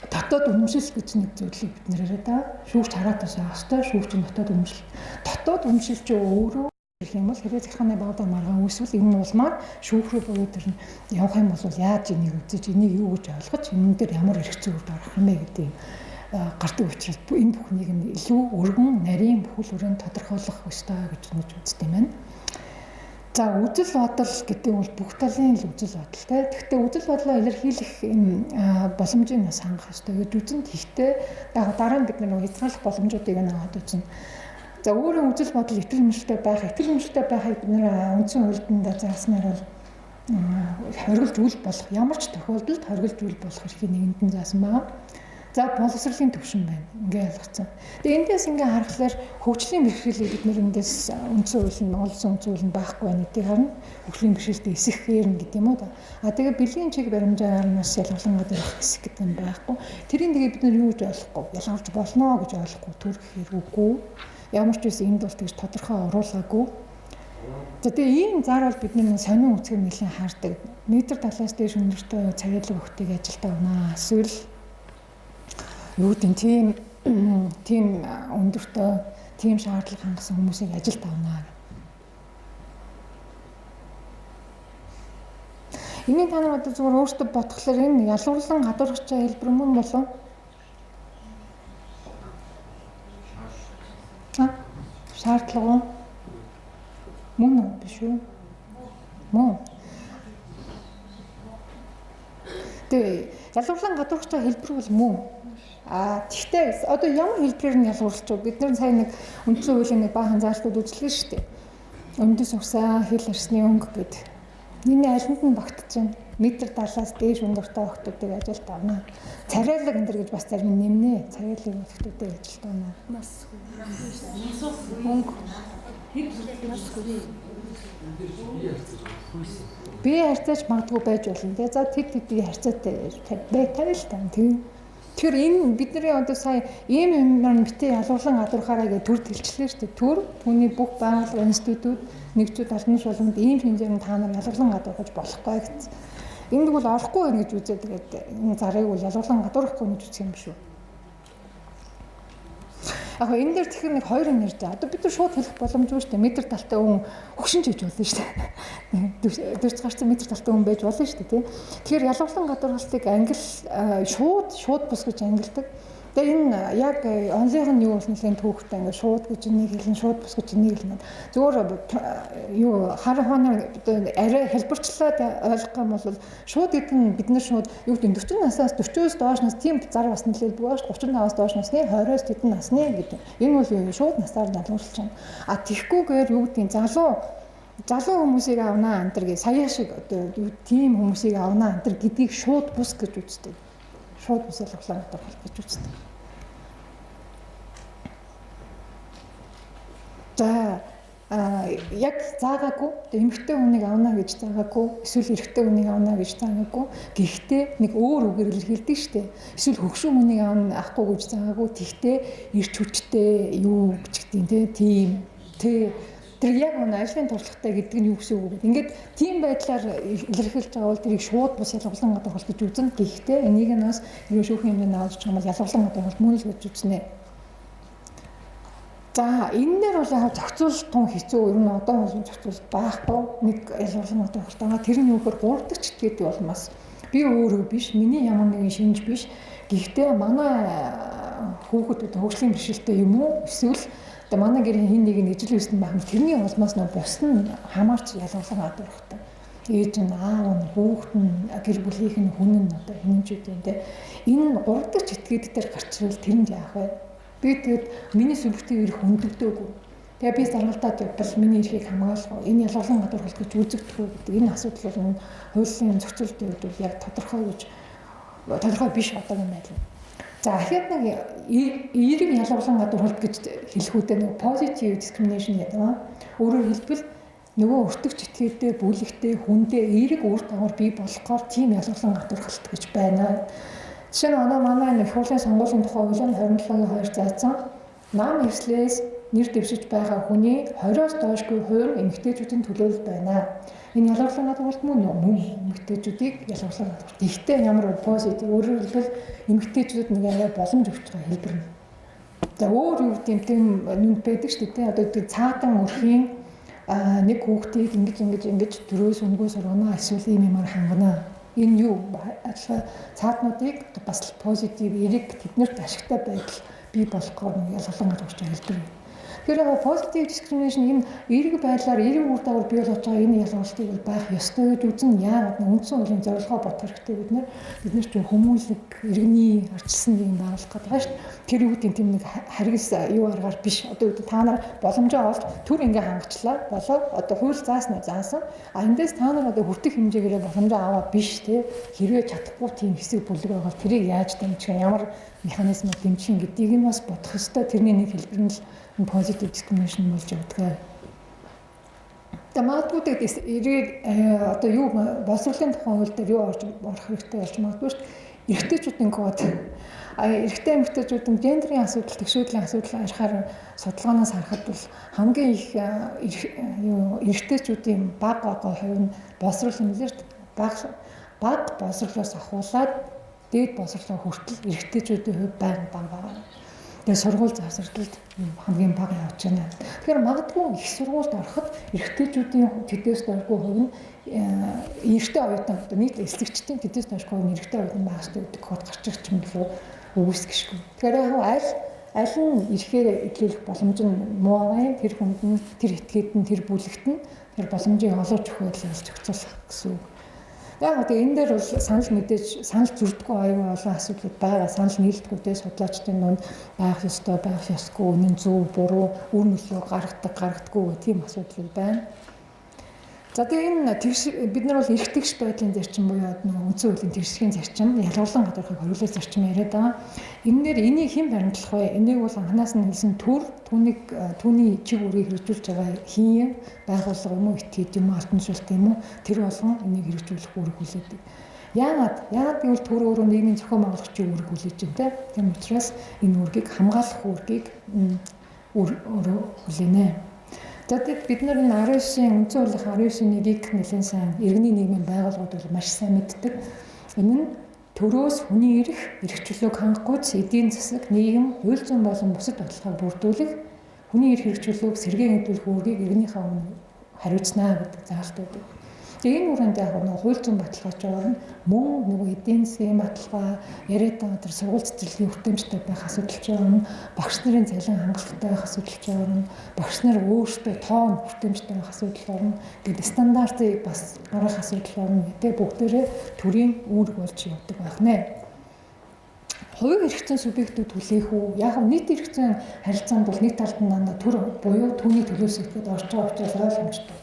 дотоод үнэмшил гэж нэг зүйлийг бид нэр яриад байгаа. Шүүгч хараад бас явах хэрэгтэй. Шүүгчийн дотоод үнэмшил. Дотоод үнэмшил чи өөрөө гэх юм бол хэрвээ захиргааны байгууллага маргаан үүсвэл энэ улмаар шүүх рүү буюу тэр нь явах юм бол яаж энийг үзэж энийг юу гэж ойлгож энэ дээр ямар эрх зүйд орох юм бэ гэдэг гардаг учраас энэ бүхнийг нь илүү өргөн нарийн бүхэл хүрээнд тодорхойлох ёстой гэж үздэг юм байна. За үзэл бодол гэдэг бол бүх талын л үзэл бодол те. Гэхдээ үзэл бодлоо илэрхийлэх боломжийг бас хангах ёстой гэж үзэн. Гэхдээ дараа нь бид нэг хязгаарлах боломжуудыг аваад үзнэ. За өөрийн үзэл бодол итгэл үнэмшилтэй байхыг бид үндсэн хуульд зааснаар бол хоригдж үл болох ямар ч тохиолдолд хоригдж үл болох эрхийг нэгэнд нь заасан байна. За боловсролын төвшин байна. Ингээ ялгцсан. Тэгээ эндээс ингээ харахаар хөгжлийн бэрхшээлийг бид эндээс үндсэн хуулийн олсон үндсэн хууль нь байхгүй байна гэдгийг харна. Хөгжлийн бэрхшээлтэй эсэх хэрнэ гэдэг юм уу да. Тэгээ бэлгийн чиг баримжаагаар нас ялгалангаад байх эсэх гэдэг нь байхгүй. Тэрийг тэгээ бид нар юу гэж ойлгохгүй. Ялгарч болно гэж ойлгохгүй төрөх хэрэггүй. Ямар ч үс энд бол тэгж тодорхой оруулаагүй. За тэгээ ийм зар бол бидний сонин үцгээр нэлээд хаардаг. Метр талаас дээш өндөртэй цагаалаг өгтөйг ажилдаа унаа. Эсвэл юу гэдэг тийм өндөртэй тийм шаардлага хангасан хүмүүсийг ажилд авнаа. Энийг та нар одоо зүгээр өөртөө бодглохлоор энэ ялгуурлан гадуурхачаа хэлбэр мөн болов? Шаардлага мөн үү биш үү? Мөн. Тэгээ ялгуурлан гадуурхачаа хэлбэр бол мөн. Гэхдээ одоо ямар хэлбэрээр нь ялгуурлаж вэ? Бид нар сайн нэг үндсэн хуулийн нэг баахан заалтууд үзлээ шүү дээ. Өндөс угсаа хэл арсны өнгө гэдэг. Миний алинд нь багтж байна. Метр талаас дээш өндөртэй охтуудыг ажилд авна. Царайлаг энэ гэж бас зарим нэмнэ. Царайлаг охтуудыг ажилд авна. Нас өнгө би харьцаач магадгүй байж болно. Тэгээ за тэдний харьцаатай бай тавил та тийм. Тэр энэ бидний одоо сая ийм юмнаар битээ ялгуурлан гадуурхаараа гэж төр тэлчлээ шүү дээ. Төр түүний бүх байгууллага институт нэгжүүд албан шуулганд ийм хэмжээнд та нар ялгуурлан гадуурхаж болохгүй гэсэн. Энд бол орохгүй байх гэж үзээд тэгээд энэ зарыг бол ялгуурлан гадуурхахгүй гэж үзэх юм биш үү? Яг энэ дээр тэгэхээр нэг хоёр юм ярьж байгаа. Одоо бид нар шууд хэлэх боломжгүй шүү дээ. Метр талтай хүн хөгшин ч гэж болно шүү дээ. Дөрж гарсан метр талтай хүн байж болно шүү дээ, тийм. Тэгэхээр ялгуурлан гадуурхалтыг англи шууд бус гэж ангилдаг. Тэгээ энэ яг онлын нь юу болсныг түүхтэй ингээд шууд гэж энийг хэлэн шууд бус гэж энийг хэлнэ. Зүгээр юу хар хооноор арай хэлбэрчлээд ойлгох юм бол шууд гэдэг нь бид нар шууд юу гэдэг 40 насаас 40-оос доошноос тийм зар бас нэлээд байгаа шүү. 35-аас доош насны 20-оос тэдэн насны гэдэг. Энэ бол юу шууд насаар ялгуурлаж байна. Тэгхгүйгээр юу гэдэг залуу хүмүүсийг авнаа антер гэ сая шиг одоо тийм хүмүүсийг авнаа антер гэдгийг шууд бус гэж үздэг. Шууд бус ялгуулсан гэдэг гэж үздэг. За яг заагаагүй эмэгтэй хүнийг авна гэж заагаагүй эсвэл эрэгтэй хүнийг авна гэж заагаагүй. Гэхдээ нэг өөр үгээр илэрхийлдэг шүү дээ. Эсвэл хөгшин хүнийг авахгүй гэж заагаагүй. Тэгтээ эрч хүчтэй юу гэж гэдэг тийм тэр яг ажлын туршлагатай гэдэг нь юу гэсэн үг вэ? Ингээд тийм байдлаар илэрхийлж байгаа бол тэрийг шууд бус ялгуулсан гадуурхалт гэж үзнэ. Гэхдээ энийг нь бас юу шүүхийн хэмжээнд авч байгаа бол ялгуулсан гадуурхалт мөн л гэж үзнэ. За энэ дээр бол яг зохицуулалт тун хэцүү. Ер нь одоо бол зохицуулалт байхгүй. Нэг ялгуулсан гадуурхалт байгаа. Тэр нь юугаар 3 дахь читгэдэг болмоос би өөрөө биш, миний ямар нэгэн шинж биш. Гэхдээ манай хүүхэд хөгжлийн бэрхшээлтэй юм уу? Эсвэл манай гэрийн хин нэг ижил үйсэн байх юм. Тэрний улмаас нөө бус нь хамаарч ялгуулсан гадуурхтай. Ээж нь аав нь хүүхэд нь гэр бүлийнх нь хүн нь одоо хинжүүдэн тэ. Энэ 3 дахь читгэд дээр гарчвал тэр нь яах вэ? Би тэгэд миний субъектив эрх хөндөгдөөгүй. Тэгээ би заргалдаад явбал миний эрхийг хамгаалах. Энэ ялгуулсан гадуурхалт гэж үзэгдэх үү гэдэг энэ асуудал бол хуулийн зохицуулалтын үед бол яг тодорхой биш одоогийн байдал. За ахад нэг эерэг ялгуулсан гадуурхалт гэж хэлэх үедээ нэг positive discrimination гэдэг. Өөрөөр хэлбэл нөгөө өртөгч этгээдээ, бүлэгтэй, хүндээ эерэг үр дагавар бий болохоор тийм ялгуулсан гадуурхалт гэж байна. Жишээ нь манай нэг хуулийн сонгуулийн тухай хуулийн 27-гийн 2 заасан нам эрслээс нэр дэвшиж байгаа хүний 20-оос доошгүй хувь эмэгтэйчүүдийн төлөөлөл байна. Энэ ялгуурлан гадуурхалт мөн эмэгтэйчүүдийг ялгуурлан гадуурхалт. Ихтэй ямар позитив өөрөөр хэлбэл эмэгтэйчүүдэд нэг арай боломж өгч байгаа хэлбэр нь. За өөр юу гэдэг юм нүд байдаг шүү дээ. Одоо цаадан өрхийн нэг хүүхдийг ингэж дөрөөс өнгөөс ургана эсвэл ийм юмар хангана. Энэ юу цаатнуудыг бас позитив эрэг тэднэрт ашигтай байдал бий болгохоор ялгалан гаргаж хэлдэг. Тэгэхээр positive discrimination энэ эрэг байдлаар эрэг үр дагавар бий болж байгаа энэ ялгалтыг байх ёстой гэж үзэн яагаад үндсэн хуулийн зорилгоо бодох хэрэгтэй бид нар ч хүмүүнлэг иргэний арчилсан юм байгуулах гэдэг байна шүү дээ. Тэр үүдийн тийм нэг харгас юу аргаар биш. Одоо үүд та нар боломжоо олж төр ингээ хангачлаа болоо одоо хууль заасан. Эндээс та нар одоо хүртэх хэмжээгээр боломжоо аваад биш те хэрвээ чадахгүй тийм хэсэг бүлэг байгаа тэрийг яаж дэмжих ямар механизмаар дэмжих гэдгийг нь бас бодох ёстой. Тэрний нэг хэлбэр нь positive discrimination болж байгаа. Магадгүй тэгээд одоо юу боловсролын тухайн хууль дээр юу орж орох хэрэгтэй болж магадгүй шүү дээ. Эрэгтэйчүүдийн код эрэгтэй эмэгтэйчүүдийн гендерийн асуудал, төсөөдлийн асуудал арихаар судалгаанаас харахад бол хамгийн их эрэгтэйчүүдийн бага хувь нь боловсрол хэмжээр бага боловсролоос ахуулаад дээд боловсролоо хүртэл эрэгтэйчүүдийн хувь бага. Тэгээ сургууль завсарлалд хамгийн бага явж байна. Тэгэхээр магадгүй их сургуульд ороход эрэгтэйчүүдийн тэдээс дөрвгүй хувь нь эрэгтэй оюутан одоо нийт эслэгчдийн тэдээс дөрвгүй хувь нь эрэгтэй оюутан байх хэрэгтэй гэдэг код гарч ирэх юм болов үгүйсгэшгүй. Тэгэхээр аль нь ирэхээр эдлүүлэх боломж нь муу байна. Тэр хүнд нь тэр этгээд нь тэр бүлэгт нь тэр боломжийг олж өгөх байдлаар зохицуулах гэсэн үг. Яг тэгээ энэ дээр бол санал зүрдэггүй аюул олон асуудлууд байгаа. Санал нийлдэггүйтэй судлаачдын дунд байх ёстой, байх ёсгүй, үнэн зөв, буруу, үр нөлөө гаргадаггүй тийм асуудал байна. За тэгээ энэ бид нар бол эрх тэгш байдлын зарчим буюу үндсэн хуулийн тэгшгийн зарчим, ялгарлан гадуурхыг хориглох зарчим яриад байгаа. Энийг хэн баримтлах вэ? Энийг бол анханаас нь хэлсэн түүний чиг үрийг хэрэгжүүлж байгаа хин байгууллага юм уу, этгээд юм уу, алтан жуулт юм уу? Тэр болгон энийг хэрэгжүүлэх үүрэг хүлээдэг. Яагаад гэвэл төр өөрөө нийгмийн зохион байгуулагчийн үүрэг хүлээж байна. Тийм учраас энэ үүргийг хамгаалах үүргийг хүлээнэ. За бид нар энэ 19-ийн үндсэн хуулийн 19-ийг нэлээд сайн иргэний нийгмийн байгууллагууд бол маш сайн мэддэг. Энэ нь төрөөс хүний эрх чөлөөг хангахгүйц эдийн засаг, нийгэм, хууль зүйн болон бусад бодлогыг бүрдүүлэх, хүний эрх чөлөөг сэргээн хэвлэх үүргийг иргэнийхээ өмнө хариуцнаа гэдэг заалт байдаг. Тэгээ энэ үрээнд яг хууль зүйн баталгаачаар нь мөн эдийн засгийн баталгаа, яриад байгаа тэр сургууль цэцэрлэгийн хүртээмжтэй байх асуудалчаар нь багш нарын цалин хангалттай байх асуудалчаар нь багш нар өөрсдөө тоон хүртээмжтэй байх асуудалчаар нь гэдэг стандартыг бас гаргах асуудалчаар нь тэ бүгдээрээ төрийн үүрэг болж явдаг байх нэ. Хувийн эрх зүйн субъектүүд хүлээх үү? Яг нийт эрх зүйн харилцаанд бол нийт талд нь дандаа төр буюу түүний төлөөс ихэд орж байгаа учраас ойлгомжтой.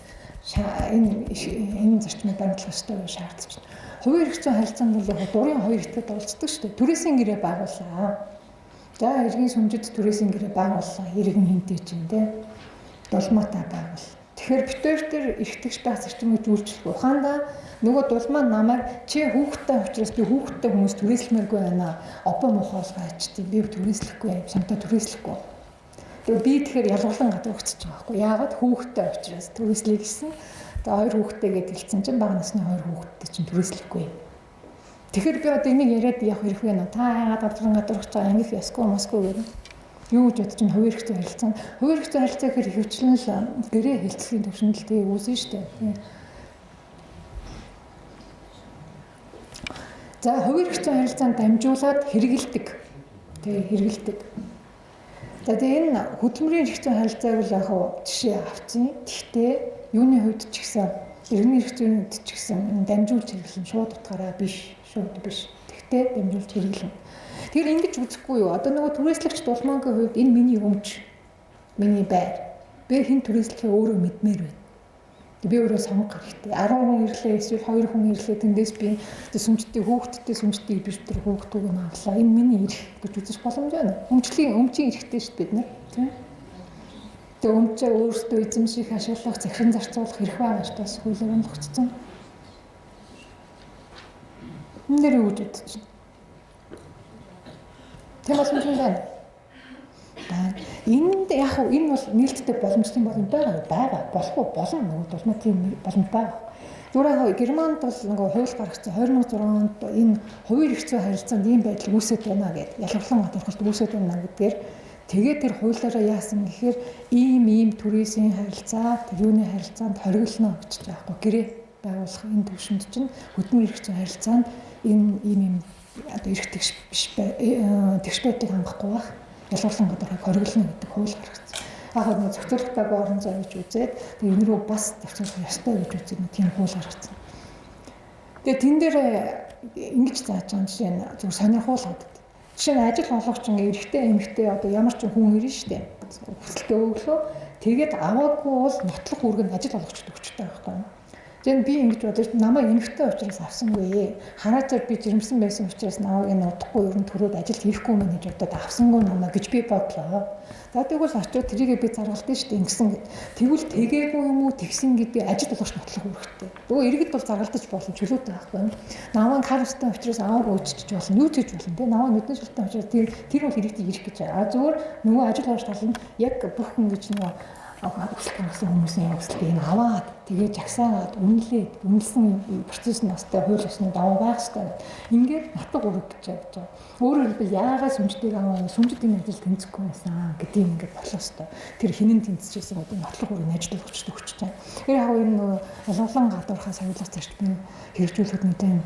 Энэ зарчмыг баримтлах ёстой гэж шаардлагач. Хувийн эрх зүйн харилцаанд бол дурын хоёр этгээд уулздаг шүү дээ. Түрээсийн гэрээ байгууллаа. За иргэн сүмжид түрээсийн гэрээ байгууллаа. Иргэн хинтэй ч юм те. Дулмаатай байгуул. Тэгэхээр битээр тэр эрх тэгш байх зарчмыг үйлчлэх ухаандаа нөгөө дулмаа намайг чи хүүхдтэй учраас би хүүхдтэй хүмүүс түрээслэмээргүй байна. Опо мохоолгаач тийм би түрээслэхгүй, самтаа түрээслэхгүй. Тэгээ би тэгэхээр ялгарлан гадуурхчихж байгаа байхгүй. Яагаад хүүхдтэй учраас түрээслэе гэсэн. Тэгээ хоёр хүүхдтэйгээд хэлсэн чинь бага насны хоёр хүүхдтэй чинь түрээслэхгүй. Тэгэхээр би одоо энийг яриад явах хэрэг вэ? Та яагаад гадуурхаж байгаа ангих ясгүй москгүй гэдэг. Юу гэж бодож чинь хувийн эрх зүйн харилцаа. Хувийн эрх зүйн харилцаа гэхээр хөвчлэн л гэрээ хэлцлийн төвшөндөл тэгээ үүсэн шүү дээ. За хувийн эрх зүйн харилцаанд дамжуулаад хэрэгэлдэг. Тэгээ хэрэгэлдэг. За тэгээ энэ хөдөлмөрийн эрх зүйн харилцааг бол яг жишээ авцیں۔ Гэхдээ юуны хувьд ч гэсэн иргэний эрх зүйн хувьд ч гэсэн дамжуулж хэрэглэн шууд утгаараа биш, шууд биш. Гэхдээ дамжуулж хэрэглэн. Тэгэхээр ингэж үзэхгүй юу? Одоо нөгөө түрээслэгч дулмаагийн хувьд энэ миний өмч, миний байр. Би хэн түрээслэхээ өөрөө мэдмээр байна. Би өөрөө сонгох хэрэгтэй. 10 хүн ирлээ эсвэл 2 хүн ирлээ тэндээс би сүмжтэй хүүхдтэй сүмжтэй биш тэр хүүхдүүг нь авлаа. Энэ миний эрх гэж үзэж боломж байна. Өмчийн эрхтэй шүү бид нар. Тийм. Тэгээ өмчөө өөрсдөө эзэмших, ашиглах, захиран зарцуулах эрх байгаа шүү бас хуулиар онцлогдсон. Энэ дээр юу гэж бодож байна? Тийм боломж байна. Энд яг энэ бол нээлттэй боломжтой боломж байгаа. Болохгүй болно нөгөө дулмаа тийм боломж байгаа. Зүгээр Германд бол нөгөө хууль гаргасан 2006 онд энэ хувийн эрх зүйн харилцаанд ийм байдал үүсэж байна гэдэг ялгарлан гадуурхалт үүсэж байна гэдгээр тэгээд тэр хуулиараа яасан гэхээр ийм түрээсийн харилцаа, тэр юуны харилцаанд хориглоно гэж байгаа байхгүй гэрээ. байгуулах энэ төвшөнд чинь хөдөлмөр эрх зүйн харилцаанд энэ ийм одоо эрх тэгш биш тэгш байдлыг хангахгүй байх. Ялгарлан гадаргыг хориглоно гэдэг хууль гаргасан. Яг нэг зохицуулалтаагүй орон зай гэж үзээд тэгээ энэ рүү бас зохицуулах ёстой гэж үзээд нэг тийм хууль гаргасан. Тэгээ тэн дээр ингэж зааж байгаа жишээ нь зөв сонирхуулаад. Жишээ нь ажил олгогч эрэгтэй эмэгтэй одоо ямар ч хүн ирнэ штэ. Хүсэлтээ өглөө тэгээд аваагүй бол нотлох үүрэг нь ажил олгогчд өгчтэй байхгүй юу? Тэгээд би ингэж бодож намайг эмэгтэй учраас авсангүй. Хараацаар би жирэмсэн байсан учраас намайг энэ удахгүй ер нь төрөөд ажил хийхгүй мэн гэж бодоод авсангүй намайг гэж би бодлоо. За тэгвэл очиод тэрийг би заргалдсан шүү дээ ингэсэн гэд. Тэгвэл тэгээгүй юм уу тэгсэн гэдэг ажил болгоч нотлох үүрэгтэй. Нөгөө иргэд бол заргалдаж болно чөлөөтэй байхгүй юу? Намайг хар устсан учраас аваагүй үчиж болно юу гэж болно те. Намайг нүдэн шилтэн учраас тэр бол иргэдийг ирэх гэж байгаа. Зүгээр нөгөө ажил болгоч тал нь яг бүх хүн гэж нөгөө хүсэлт гаргасан хүмүүсийн хүсэлтийг аваад тэгээд жагсаагаад үнэлсэн процесс нь настай хууль ёсны даваа байх хэрэгтэй. Ингээд нутаг үүрэг гэж явж байгаа. Өөрөөр хэлбэл яагаад сүмжтийг аваа сүмжид энэ ажил тэнцэхгүй байсан гэдэг юм ингээд болох хэрэгтэй. Тэр хинэн тэнцэжсэн гэдэг нотлох үүрэг ажил өгчд өгч байгаа. Тэр яг энэ ялгарлан гадуурхаа савлах зарчмын хэрэгжүүлэхэд мэдэн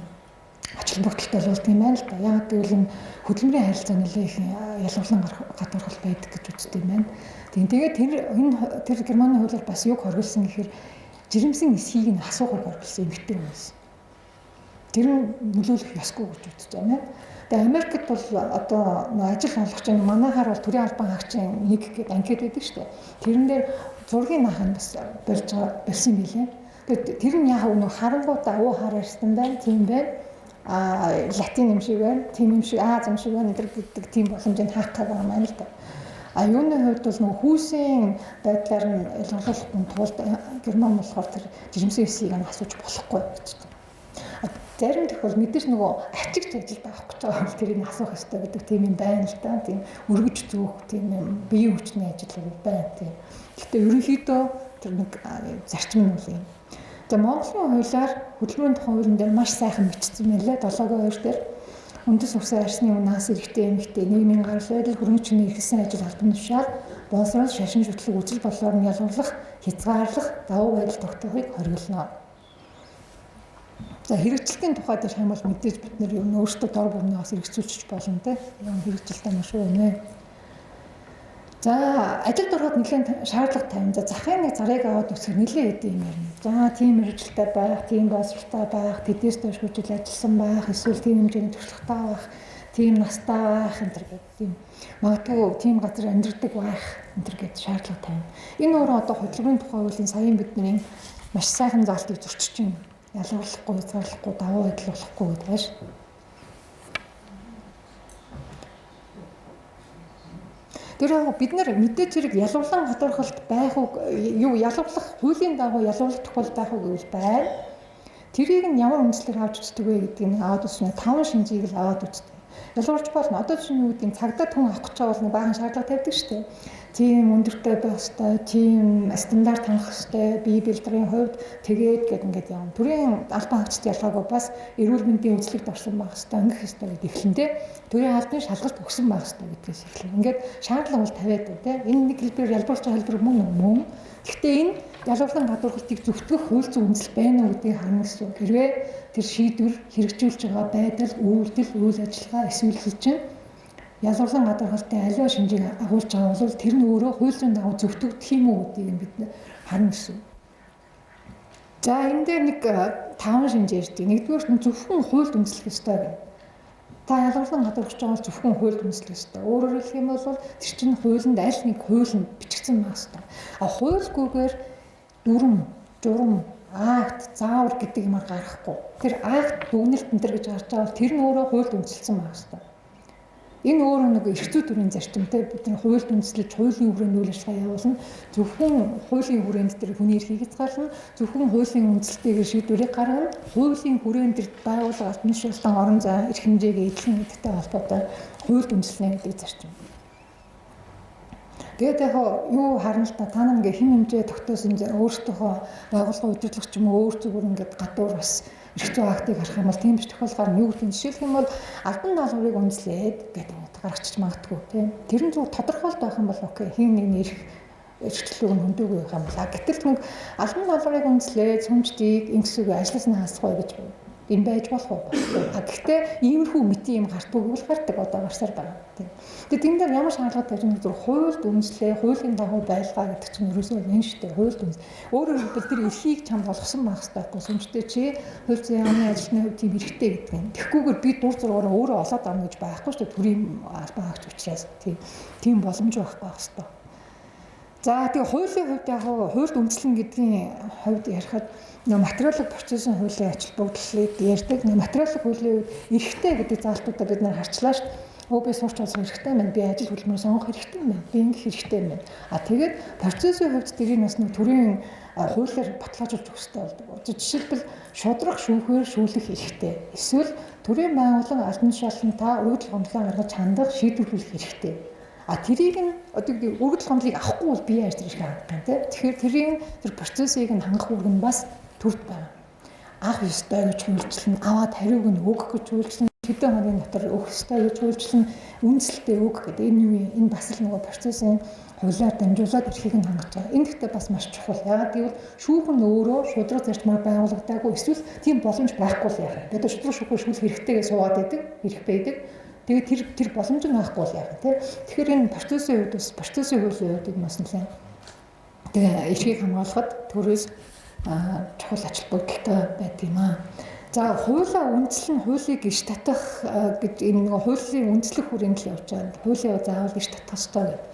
ач холбогдолтой болдог юм байна л да. Яг гэвэл энэ хөдөлмөрийн харилцаа нэлээ их ялгарлан гадуурхал байдаг гэж үздэг юм байна. Тэгээд тэр Германы хуулиар бас юг хоригдсан гэхээр жирэмсэн эсхийг нь асуухыг хоригдсан эмэгтэй хүмүүс. Тэр нь нөлөөлөх ёсгүй гэж үзэж байна. Тэгээд Америкт бол одоо ажил олгогчийн манайхаар бол төрийн албан хаагчийн нэг гэдэг анкет байдаг шүү дээ. Тэрэн дээр зургийн нахан бас барьсан билээ. Тэгээд тэр нь яг нэг харангуудаа уу хараарсан байна, тийм байна. Латин юм шиг байна, тийм юм шиг, Аз юм шиг байна гэдэг тийм боломжийг хаах байгаа юм байна л да. Юуны хувьд бол нөгөө хүүсийн байдлаар нь ялгарлахгүй тулд Герман болохоор тэр жирэмсэн эсийг нь асууж болохгүй гэж байна. Зарим тохиол мэдээж нөгөө ачигч ажилд авах гэж байгаа бол тэрийг асуух ёстой гэдэг тийм юм байна л да. Тийм өргөж зөөх тийм юм биеийн хүчний ажил байна тийм. Гэхдээ ерөнхийдөө тэр нэг зарчим нь үл юм. За Монголын хуулиар хөдөлмөрийн тухай хуулийн дээр маш сайхан бичсэн мэлээ 7-2 дээр үндэс угсаа арсны унаас эрэгтэй эмэгтэй нийгмийн гарал байдал хөрөнгө чөний эрхэсэн ажил албан тушаал боловсрол шашин шүтлэг үзэл бодлоор нь ялгарлах хязгаарлах давуу байдал тогтоохыг хориглоно. За хэрэгжилтийн тухай дээр хамбал мэдээж бид нэр өөрсдөө дор бүрнээс хэрэгжүүлчих болно те. Юм хэрэгжилтээ маш үнэ. За ажилд ороход нэлээд шаардлага тавина. За захын нэг зарыг аваад үсгэх нэлээд хэдэн юм ярина. За тийм хэрэгжилтэй байх, тийм боловсролтой байх, тэдээс доош хүчил ажилласан байх, эсвэл тийм хэмжээний туршлагатай байх, тийм настай байх энэ төр гэдэг тийм магадгүй тийм газар амьдардаг байх энэ төр гэдэг шаардлага тавина. Энэ өөрөө одоо хөдөлмөрийн тухай хуулийн саяын бидний маш сайхан заалтыг зөрчиж байна. Ялгарлахгүй, хязгаарлахгүй, давуу байдал болохгүй гэдэг байна шүү. Тэр яг бид нар мэдээж хэрэг ялгарлан гадуурхалт байх уу юу ялгарлах хуулийн дагуу ялгарлах тохиол байх уу гэвэл байна. Тэрийг нь ямар үндэслэлээр авч үздэг вэ гэдгийг нь аваад үзснээр 5 шинжийг л аваад үздэг. Ялгарч болно. Одоо чинь юу гэдэг нь цагдаа түн авах гэж байгаа бол нэг баахан шаардлага тавьдаг шүү дээ. Тийм өндөртэй байх ёстой, тийм стандарт хангах ёстой, бие бэлтрийн хувьд тэгээд гэдэг ингээд явна. Төрийн албан хаагчид ялгаагүй бас эрүүл мэндийн үзлэгт орсон байх ёстой, ангих ёстой гэдэг эхлэндээ төрийн албаны шалгалт өгсөн байх ёстой гэдгээс эхэлнэ. Ингээд шаардлага бол тавиад байна тийм. Энэ нэг хэлбэрээр ялгуулж байгаа хэлбэр мөн. Гэхдээ энэ ялгарлан гадуурхалтыг зөвтгөх хууль зүйн үндэслэл байна уу гэдгийг харна гэсэн үг. Хэрвээ тэр шийдвэр хэрэгжүүлж байгаа байдал, үйлдэл, үйл ажиллагаа эсвэл хүчин ялгарлан гадуурхалтын аливаа шинжийг агуулж байгаа бол тэр нь өөрөө хууль зүйн дагуу зөвтгөгдөх юм уу гэдгийг бид харна гэсэн. За энэ дээр нэг 5 шинж ярьдаг. Нэгдүгээр нь зөвхөн хуульд үндэслэх ёстой гэнэ. Та ялгарлан гадуурхаж байгаа бол зөвхөн хуульд үндэслэх ёстой. Өөрөөр хэлэх юм бол тэр чинь хуулинд аль нэг хуулинд бичигдсэн байх ёстой. Хуульгүйгээр дүрм, журам, акт, заавар гэдэг юмар гаргахгүй. Тэр акт дүгнэлт энэ төр гэж гарч байгаа бол тэр нь өөрөө хуульд үндэслсэн байх ёстой. Энэ өөрөө нэг эрх зүй төрийн зарчимтай бидний хуульд үндэслэж хуулийн хүрээнд үйл ажиллагаа явуулна. Зөвхөн хуулийн хүрээнд тэр хүний эрхийг хязгаарлана. Зөвхөн хуулийн үндэслэлтэйгээр шийдвэрийг гаргана. Хуулийн хүрээнд тэр байгууллага албан тушаалтан орон зай эрх хэмжээгээ эдлэн гэдэгтэй холбоотой хуульд үндэслэнэ гэдэг зарчим. Тэгээд яг юу харна л та нар ингээ хин хэмжээ тогтоосон өөрсдийнхөө байгууллага удирдлагч юм уу өөр зүгээр ингээд гадуур бас эрх зүйн актыг харах юм бол тийм биш тохиолдолд нь юу гэдэг нь жишээлх юм бол албан даалгаврыг үндэслээд гэдэг гаргачих магадгүй тийм. Тэр нь зөв тодорхойлт байх юм бол окей хин нэг эрх эрхчлөлөг нь хөндөөгүй байх юм байна. Гэтэл нэг албан долларыг үндэслээд сүмждийг ингэсүг ажлаас нь хасахгүй гэж юм байж болох уу? Гэхдээ иймэрхүү мэтийн юм гартгүй бол гардаг одоо гарсаар байна. Тэгээд энэ дээр ямар шаардлага тавьж байгаа зөв хуульд үндэслээ, хуулийн дагуу байлгаа гэдэг чинь ерөөсөө энэ шүү дээ. Хуульд үндэс. Өөрөөр хэлбэл тэр эрхийг чамд болгосон байх хэрэгтэй байхгүй сүмжтэй чи хууль зүйн яамны ажилтны хувьд тийм хэрэгтэй гэдэг юм. Тэгэхгүйгээр би дур зургаараа өөрөө олоод авна гэж байхгүй шүү дээ. Төрийн албан хаагч учраас тийм боломж байхгүй байх хэрэгтэй. За тэгээ хуулийн хувьд яг хуульд үндэслэн гэдгийн хувьд ярихад материалын процессын хуулийн ач холбогдлыг ярьдаг. Материалын хуулийн үед эрхтэй гэдэг заалтуудаа бид нар харчлаа шүү дээ. Би сурч олох хэрэгтэй байна. Би ажил хөдөлмөр сонгох хэрэгтэй байна. Би ингэх хэрэгтэй байна. Тэгээд процессын хувьд тэрийг бас нэг төрийн хуулиар баталгаажуулж өгөх хэрэгтэй болдог. Жишээлбэл шудрах шүүхээр шүүлэх хэрэгтэй. Эсвэл төрийн байгууллага албан тушаалтантаа өргөдөл гомдлоо гаргаж хандах шийдвэрлэх хэрэгтэй. Тэрийг нь одоо өргөдөл гомдлыг авахгүй бол бие яаж тэрийг хангах юм те. Тэгэхээр тэрийн тэр процессыг нь хангах үүрэг нь бас төрд байна. Авах ёстой гэж хуульчлан, аваад хариуг нь өгөх гэж хуульчлан, хэдэн хоногийн дотор өгөх ёстой гэж хуульчлан, үнэлэлтэд өгөх гэдэг энэ юу юм? Энэ бас л нөгөө процессын хуулиар дамжуулаад эрхийг нь хангаж байгаа. Энэ гэхдээ бас маш чухал. Яагаад гэвэл шүүхэн өөрөө шудраг зарчмаар байгуулагдаагүй эсвэл тийм боломж байхгүй л яах вэ? Бид шудраг шүүхөө шүүлэх хэрэгтэйгээ суугаад байдаг, эрх байдаг. Тэгээд тэр боломж нь байхгүй л яах вэ? Тэгэхээр энэ процессын үед бас процессын хуулийн үед бас нэлээд тэгээ эрхийг хамгаалахад төрөөс чухал ач холбогдолтой байдаг юм аа. За хуулиа үндэслэн хуулийг иш татах гэж энэ нэг хуулийн үндэслэх хүрээнд л явж байгаа. Хуулиа заавал иш татах ёстой гэдэг.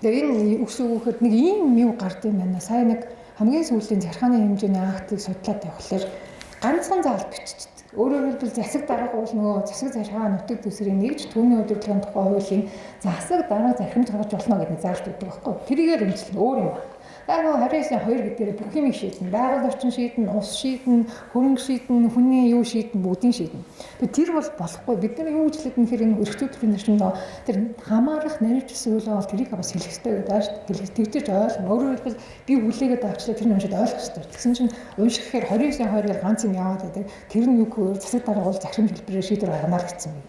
Тэгээ энэ үгсүүхэд нэг ийм юм гард юм байна. Сая нэг хамгийн сүүлийн захиргааны хэмжээний актыг судлаад явхлаар ганцхан заалт биччихсэн. Өөрөөр хэлбэл засаг дарга бол нөгөө засаг захиргаа нутаг дэвсгэрийн нэгж түүний удирдлагын тухай хуулийн засаг дарга захирамж гаргаж болно гэдэг заалт өгдөг байхгүй. Тэрийгээр хэмжлэн өөр юм байна. Яг 29-2 гэдгээр бүх юм шийдэн, байгаль орчин шийдэн, ус шийдэн, хөрөнгө шийдэн, хүний юу шийдэн, бүгдийн шийдэн. Тэр бол болохгүй. Бид нар юу гэж хэлээд нэхэр энэ өргөцөө төрийн зарчим нөө тэр хамаарах нарийн зүйл бол тэрийг бас хэлэх хэрэгтэй гэдэг ааш. Тэгжиж ойлгоо. Өөрөөр хэлбэл би хүлээгээд авчлаа тэр юмшид ойлгох хэрэгтэй. Тэгсэн чинь уншихээр 29-2-ээр ганц юм яваад байдаг. Тэр нь юу гэхээр засаг дарга бол захирам хэлбэрээр шийдвэр гаргамаар гэсэн юм.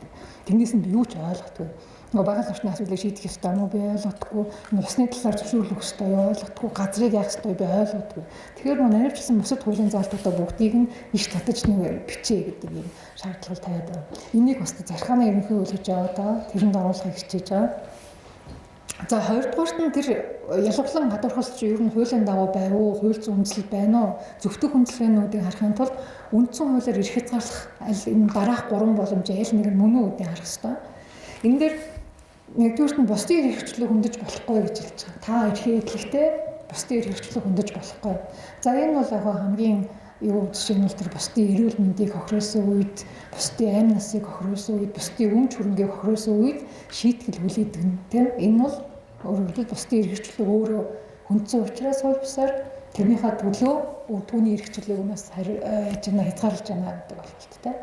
Тэрнээс нь би юу ч ойлгохгүй. Нөгөө байгаль орчны асуудлыг шийдэх ёстой юм уу би ойлгохгүй. Усны талаар зөвшөөрлөх ёстой юу ойлгохгүй. Газрыг яах ёстой би ойлгохгүй. Тэгэхээр нөгөө нарийнчсан бусад хуулийн заалтуудаа бүгдийг нь иш татаж нэг бичээ гэдэг юм шаардлага тавиад байна. Энийг бас захиргааны ерөнхий хууль гэж яваад байгаа. Тэрэнд оруулахыг хичээж байгаа. За хоёрдугаарт нь тэр ялгалан гадуурхалч ер нь хуулийн дагуу байв уу, хууль зүйн үндэслэл байна уу? Зөвхөн хүндлэгээнүүдийг харахын тулд үндсэн хуулиар эрх хязгаарлах аль энэ дараах 3 боломж аль нэг нь мөн үү гэдгийг харах хэрэгтэй. Энэ дээр нэгдүгээрт нь бусдын эрх хэрэгчлийг хөндөж болохгүй гэж хэлж байгаа. Та эрхээ эдлэхдээ бусдын эрх хэрэгчлийг хөндөж болохгүй. За энэ бол яг хамгийн юу жишээ нь тэр бусдын эрүүл мэндийг хохироосон үед, бусдын амь насыг хохироосон үед, бусдын өмч хөрөнгийг хохироосон үед шийтгэл хүлээдэг нь тийм. Энэ бол өөрөөр хэлбэл бусдын эрх хэрэгчлийг өөрөө хөндсөн учраас хувьсаар тэрнийхээ төлөө түүний эрх хэрэгчлийг өнөөс хязгаарлаж байна гэдэг болтолтой.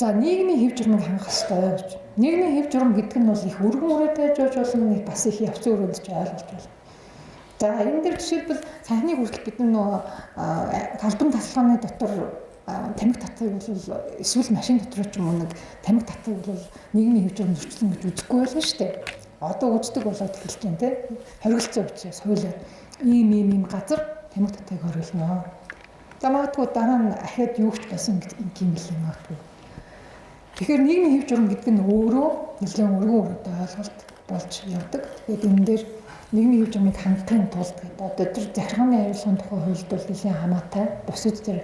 За нийгмийн хэв журмыг хангах хэрэгтэй гэж. Нийгмийн хэв журм гэдэг нь бол их өргөн үрээтэй жож болно, бас их явц өрөөнд ч ойлгож байна. За энэ дээр жишээлбэл саяхны хүртэл бид нөгөө албан тасалгааны дотор тамхи татахыг бол эсвэл машин дотор ч юм уу нэг тамхи татахыг бол нийгмийн хэв журм зөрчлөн гэж үзэхгүй байлаа шүү дээ. Одоо үздэг болоод эхэлж байна те. Хоригдсон учраас хуулиар ийм газар тамхи татахыг хориглоно. За магадгүй дараа нь ахад юу ч байсан юм л магадгүй. Тэгэхээр нийгмийн хэв журм гэдэг нь өөрөө нэлээд өргөн үрээтэй ойлголт болж явдаг. Тэгээд энэ дээр нийгмийн хэв журмыг хангахын тулд одоо тэр захиргааны хариуцлагын тухай хуульд бол нэлээд хамаатай. Бусад тэр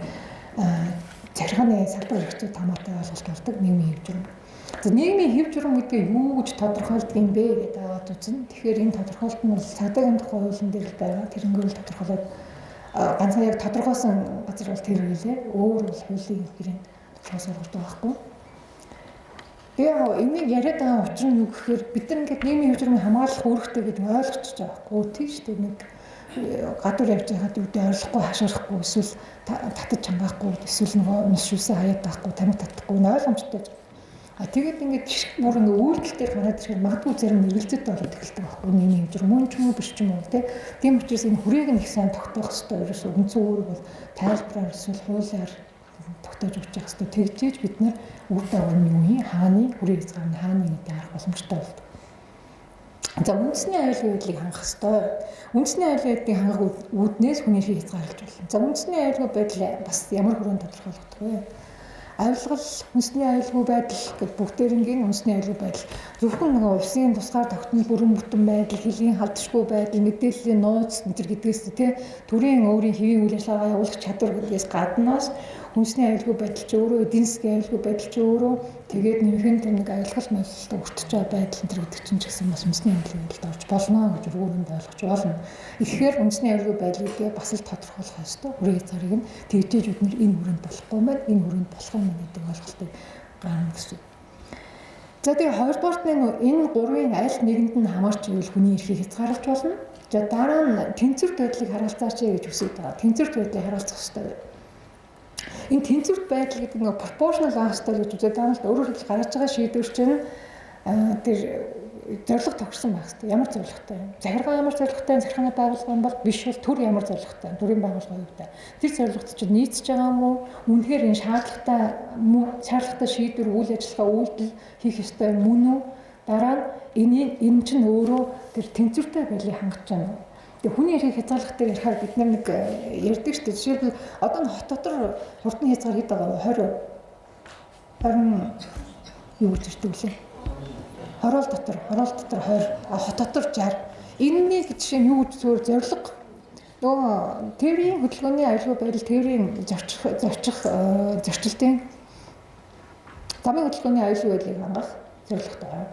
захиргааны салбар хэрэгцээ хамаатай ойлголт болдог нийгмийн хэв журм. За нийгмийн хэв журм гэдэг юу гэж тодорхойлдог юм бэ гэдэг аваад үзнэ. Тэгэхээр энэ тодорхойлт нь бол цагдаагийн тухай хуулийн дээр л байгаа. Тэрнгээр л тодорхойлоод ганцхан яг тодорхойлсон газар бол тэр үлээ. Өөр бол хуулийн хэлбэрийн тодорхойлсон байхгүй. Тэгээ энийг яриад байгаа учир нь юу гэхээр бид нар ингээд нийгмийн хэв журмыг хамгаалах үүрэгтэй гэдэг нь ойлгочихж байгаа байхгүй тийм шүү дээ. Нэг гадуур явж байхад юу гэдэг ойлгохгүй хашгирахгүй эсвэл татаж хамгаахгүй эсвэл нөгөө нус шүсээ хаяад байхгүй тамхи татахгүй нь ойлгомжтой. Тэгээд ингээд бүр ингээд үйлдэл дээр гараад ирэхэд магадгүй зарим нэрэлцэд болоод эхэлдэг байхгүй нийгмийн хэв журм мөн ч юм уу биш ч юм уу тийм учраас энэ хүрээг нь их сайн тогтоох хэрэгтэй ерөөсөө үндсэн үүрэг бол тайлбараар эсвэл хуулиар тогтоож өгч явах хэрэгтэй. Тэгжээж бид нар үр дагавар нь юу юм хааны хүрээ хязгаарны хааны гэдэг арга боломжтой болдог. За үндэсний аюулгүй байдлыг хангах ёстой. Үндэсний аюулгүй байдлыг хангах үүднээс хүний эрхийг хязгаарлаж болно. За үндэсний аюулгүй байдал бас ямар хүрээнд тодорхойлогдох вэ? Авилгал, үндэсний аюулгүй байдал гэдэг бүгдээрингийн үндэсний аюулгүй байдал зөвхөн нөгөө улсын тусгаар тогтнол бүрэн бүтэн байдал, хэлийн халдшгүй байдал, мэдээллийн нууц энэ гэдгээс тий төрийн өөрийн хэвийн үйл ажиллагаа явуулах чадвар гэдгээс гаднаас үндэсний аюулгүй байдал ч өөрөө, эдийн засгийн аюулгүй байдал ч өөрөө тэгээд нэмэхэд нэг авилгал мэлэлд өртөж байгаа байдал энэ гэдэг чинь ч гэсэн бас үндэсний аюулгүй байдалд орж болно гэж өргөөрөнд ойлгож болно. Тэгэхээр үндэсний аюулгүй байдлыг бас л тодорхойлох ёстой. Хүрээ зарыг нь тэгжээж бид нэр энэ хүрээнд болохгүй маань энэ хүрээнд болох юм гэдэг ойлголтыг гаргана гэсэн. За тэгээ хоёрдугаарт энэ гурвын аль нэгэнд нь хамаарч ивэл хүний эрхийг хязгаарлаж болно. За дараа нь тэнцвэрт байдлыг харуулцаач гэж үсэж байгаа. Тэнцвэрт байдлыг харуулцах ёстой. Энэ тэнцвэрт байдал гэдэг нь пропорtional байх ёстой гэж үзээд байгаа л өөрөөр хэлбэл гаргаж байгаа шийдвэр чинь тэр зорилго тохирсон байх ёстой. Ямар зорилготой юм? Захиргаа ямар зорилготой захиргааны байгууллага юм бол биш бол төр ямар зорилготой төрийн байгууллага юу гэдэг. Тэр зорилгот чинь нийцж байгаа юм уу? Үнэхээр энэ шаардлагатай шийдвэр үйл ажиллагаа үйлдэл хийх ёстой мөн үү? Дараа нь энэ чинь өөрөө тэр тэнцвэртэй байдлыг хангаж байна. Тэгээ хүний эрхийг хязгаарлах дээр ярихаар бид нэг ярьдаг шүү дээ. Жишээлбэл одоо хот дотор хурдны хязгаар хэд байгаа вэ? 20 юу гэж ирдэг лээ. Хороол дотор 20, хот дотор 60. Энэний жишээ нь юу гэж зөвөр зорилго. Нөгөө тээврийн хөдөлгөөний аюулгүй байдал, тээврийн зөрчилтийн замын хөдөлгөөний аюулгүй байдлыг хангах зорилготой.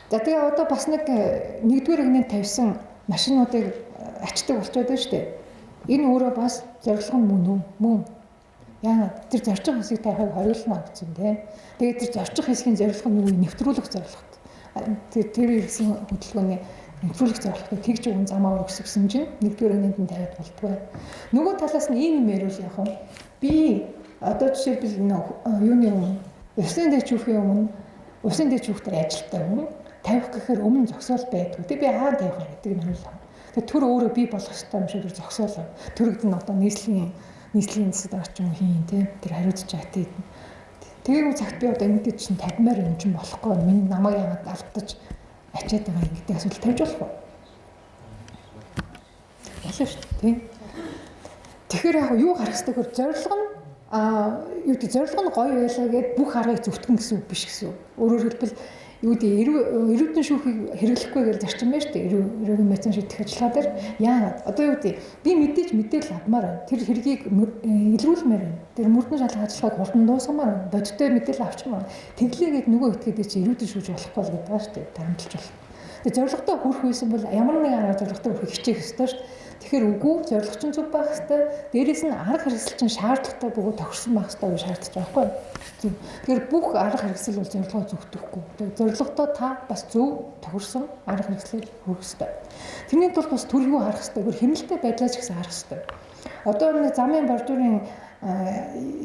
За тэгээ одоо бас нэгдүгээр игнэнд тавьсан машинуудыг ачдаг болчиход байна шүү дээ. Энэ өөрөө бас зорилго нь мөн. Яагаад тэр зорчих хэсгийг тавихыг хориглоно гэсэн тийм. Тэгээд тэр зорчих хэсгийн зорилго нь юу нэвтрүүлэх зорилгот. Тэр ирсэн хөдөлгөөний нэвтрүүлэх зорилготой тэгж өгөн замаа өгсөн чинь нэгдүгээр игнэнд нь тавиад болтгоо. Нөгөө талаас нь ийм мэрүүл яг нь би одоо жишээлбэл юуны усын дэвчүүхийн өмнө усын дэвчүүхтэр ажилтаа өмнө тавих гэхээр өмнө зогсоол байдгүй. Тэг би хаана тавих вэ гэдэг нь хэлээ. Тэг төр өөрөө бий болох ёстой юм шиг тэр зогсоол. Төрөгд нь одоо нийслэлийн засаг дарч юм хийн тийм тэр хариуцж байгаа тийм. Тэгээд цагт би одоо ингэдэж чинь 50-аар юм чинь болохгүй. Миний намайг яагаад алдаж ачаад байгаа юм гэдэг асуулт тавьж болох уу? Болно шүү дээ тийм. Тэгэхээр яг юу харах хэрэгтэй гэхээр зорилго нь юу гэдэг зорилго нь гоё байлаа гэд бүх аргыг зөвтгөн гэсэн үг биш гэсэн. Өөрөөр хэлбэл юу гэдэг эрүүдэн шүүхийг хэрэглэхгүй гэж зарчим байна шүү дээ. Эрүүгийн медицин шийдэх ажиллагаа дээр яагаад одоо юу гэдэг би мэдээлэл авмаар байна. Тэр хэргийг илрүүлмээр байна. Тэр мөрдөн шалгах ажиллагааг хурдан дуусгамаар байна. Бодиттой мэдээлэл авчмаар. Тэглээгээд нөгөө этгээд чи эрүүдэн шүүж болохгүй л гэдэг ба шүү дээ. Тарамжилж болох. Тэгээ зорилготой хүрэх байсан бол ямар нэгэн арга зорилготой хүрэх хичээх ёстой шүү дээ. Тэгэхээр үгүй зорилго чинь зөв байх ёстой. Дээрээс нь арга хэрэгсэл чинь шаардлагатай бөгөөд тохирсон байх ёстой гэж шаардаж байгаа байхгүй юу? Тэгэхээр бүх арга хэрэгсэл бол зорилгоо зөвтөхгүй. Тэгээ зорилготой та бас зөв тохирсон арга хэрэгслийг хүргэх ёстой. Тэрний тулд бас төрөлгөө харах ёстой. Гэр хэмнэлттэй байдлаа ч гэсэн харах ёстой. Одоо нэг замын бордюрын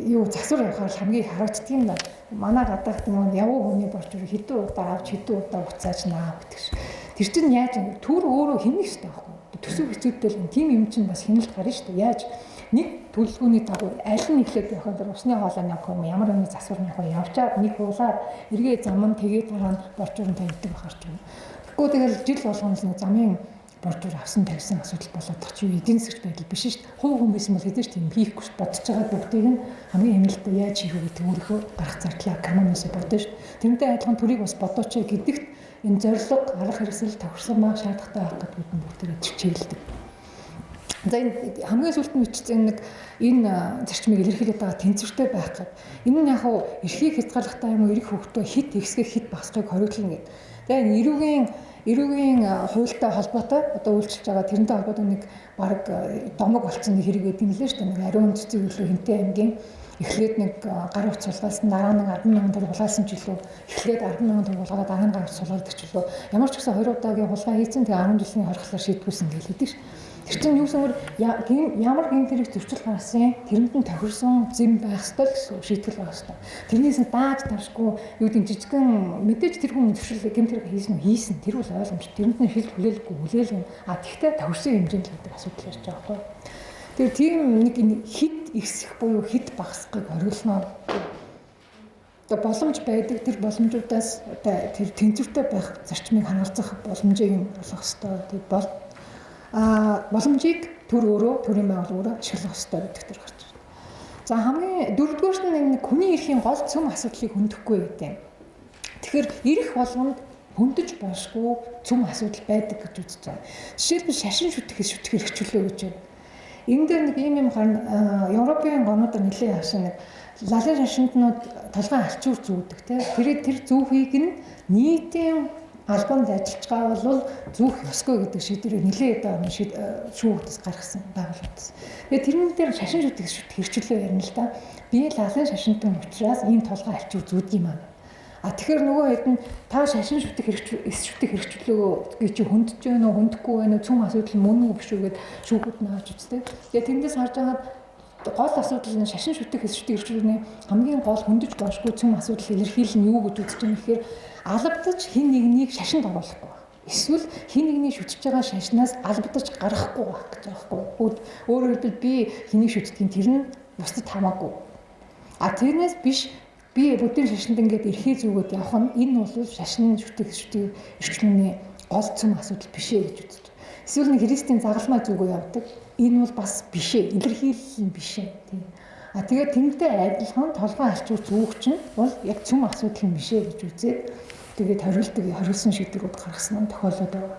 юу засвар явахаар хамгийн харагддаг юм да. Манай гадаахт нэг явуу хүний бордюр хэдэн удаа авч хэдэн удаа уцааж наа гэдэг ш. Тэр чинь яаж төр өөрөө хэмнэх ёстой байхгүй. Төсөв хэцүүдтэй тийм юм чинь бас хяналт гарна шүү дээ. Яаж нэг төлөвлөгөөний дагуу аль нь эхлээд явах вэ? Усны хоолой явах юм, ямар нэгэн засвар явчаад нэг хуулаар эргээ зам нь тэгээд дараа нь бордюрын тавьдаг байхаар ч юм. Тэгэхгүй тэгэл жил болгоно л нэг замын бордюр авсан тавьсан асуудал болоод тах чи эдийн засгч байдал биш шүү дээ. Хувь хүн байсан бол хэдэж тийм хийхгүй бодож байгаа бүгдийг нь хамгийн хэмнэлттэй яаж хийх вэ гэдэг өөрийнхөө гарах зардлаа каноноос бодно шүү. Тэрнтэй адилхан төрийг бас бодооч гэдэгт энэ зорилго арга хэрэгсэл тохирсон маа шаардлагатай байх гэдэг нь бүгдээрээ чиглэлдэг. За энэ хамгийн сүүлд нь үчсэн нэг энэ зарчмыг илэрхийлээд байгаа тэнцвэртэй байх гэдэг. Энэ нь яг хуу эрхийг хязгаарлахтай юм уу эрх хөвгтөө хит ихсгэх хит багасхыг хориглоно гэдэг. Тэгээ эрүүгийн хуультай холбоотой одоо үйлчилж байгаа тэрнтэй холбоотой нэг баг домог болцсон нэг хэрэг гэдэг юм лээ шүү дээ. Нэг ариун цэцэг үлээ хинтэй аймгийн эхлээд нэг гар утас сулгаалсан дараа нь 10,000 төгрөг хулгайлсан ч илүү эхлээд 10,000 төгрөг хулгайлаад дараа нь гар утас сулгаалдаг ч илүү ямар ч гэсэн 2 удаагийн хулгай хийсэн тэгээ 10 жилийн хорхлоор шийдгүүлсэн гэж хэлдэг ш. Тэр чинь юусээр ямар гин тэрэг зөрчил гаргасан тэрэнд нь тохирсон зэм байх ёстой л гэсэн шийтгэл байх ёстой. Тэрнээс дааж таршгүй юу гэдэг жижигхэн мэдээж тэр хүн зөрчил гин тэрэг хийсэн тэр бол ойлгомж тэрэнд нь хэл хүлээлгүй хүлээлгэн тэгтээ тохирсон хэмжээнд л гэдэг асуудал ярьж байгаа байхгүй. Тэгэхээр тийм нэг хит ихсэх буюу хит багасхыг хориглоно. одоо боломж байдаг тэр боломжуудаас одоо тэр тэнцвэртэй байх зарчмыг хангалтах боломжийг олох хэрэгтэй. Тэгээд боломжийг төр төрийн байгууллага өөрөө ашиглах хэрэгтэй гэдэг төр гарч байна. За хамгийн дөрөвдүгээрт нь хүний эрхийн гол цөм асуудлыг хөндөхгүй гэдэг юм. Тэгэхээр эрх болгонд хөндөж болшгүй цөм асуудал байдаг гэж үзэж байгаа. Жишээлбэл шашин шүтгэх хэрэгчлөө гэж байна. Энэ дээр нэг юм гарна Европын гонуудаар нэлээд хашаа нэг лалын шашинтнууд толгой алчуур зүүдэг тэр зүүхийг нь нийтийн албанд ажиллаж байгаа бол зүүх ёсгүй гэдэг шийдвэрийг нэлээд одоо шүүгдээс гаргасан байгууллагаас. Тэгээд тэрэн дээр шашин шүтгэх хэрэгчлөө ярина л да. Би лалын шашинтан учраас ийм толгой алчуур зүүдэг юм аа. Тэгэхээр нөгөө хэд нь та шашин шүтэх хэрэгчлөөгөө чи хөндөж байна уу, хөндөхгүй байна уу, цөм асуудал мөн үү биш үү гэд шүүхүүд нь авч үздэг. Тэгээ тэндээс харж байгаа гол асуудал нь шашин шүтэх хэрэгчлөөний хамгийн гол хөндөж болшгүй цөм асуудал илэрхийлэл нь юу гэж үзэж байгаа юм гэхээр албадаж хин нэгнийг шашинд оруулахгүй байна. Эсвэл хин нэгний шүтэж байгаа шашнаас албадаж гарахгүй байх гэж байгаа байхгүй. Өөрөөр хэлбэл би хэнийг шүтдгийг тэр нь бусдад хамаагүй. Тэрнээс биш би бүдийн шашинд ингээд эрхээ зүгээд явах нь энэ бол шашин шүтэх эрхчлөний гол цөм асуудал биш ээ гэж үзэж. Эсвэл нэг христийн загалмай зүгөө явдаг. Энэ бол бас биш ээ. Илэрхийлэл нь биш ээ. Тийм. Тэгээд тэмдэгтэй адилхан толгой алчуур зүүх чинь бол яг цөм асуудал нь биш ээ гэж үзээд тэгээд хориулсан шийдвэрүүд гаргасан нь тохиолдод байгаа.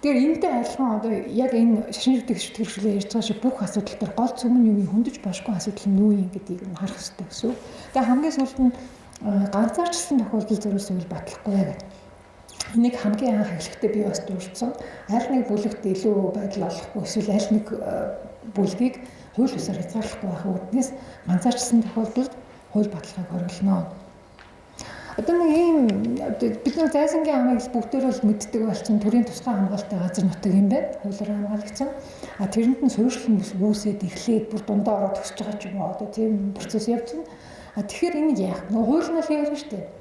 Тэгэхээр энэтэй адилхан одоо яг энэ шашин шүтэх хэрэгчлээ ярьж байгаа шиг бүх асуудал дээр гол цөм нь юу юм хөндөж бошгүй асуудал нь юу юм гэдгийг нь харах хэрэгтэй гэсэн. Тэгээ хамгийн сүүлд нь ганцаарчлсан тохиолдол зөрөөс үйл батлахгүй гэдэг. Энийг хамгийн анх эхлэхдээ би бас дурдсан. Аль нэг бүлэгт илүү байдал олохгүй эсвэл аль нэг бүлгийг хууль ёсоор хязгаарлахгүй байх үүднээс ганцаарчлсан тохиолдолд хууль баталгааг хориглоно. Одоо нэг ийм бид нар зайсангийн хамыг бүгдээр бол мэддэг болсон төрийн тусгай хамгаалалттай газар нутаг юм байна. Хуулиар хамгаалагдсан. Тэрэнд нь суурьшил үүсээд эхлээд бүр дундаа ороод төсөж байгаа ч юм уу. Одоо тийм процесс явж байна. Тэгэхээр энийг яах вэ? Хууль нь л ярьж штэ.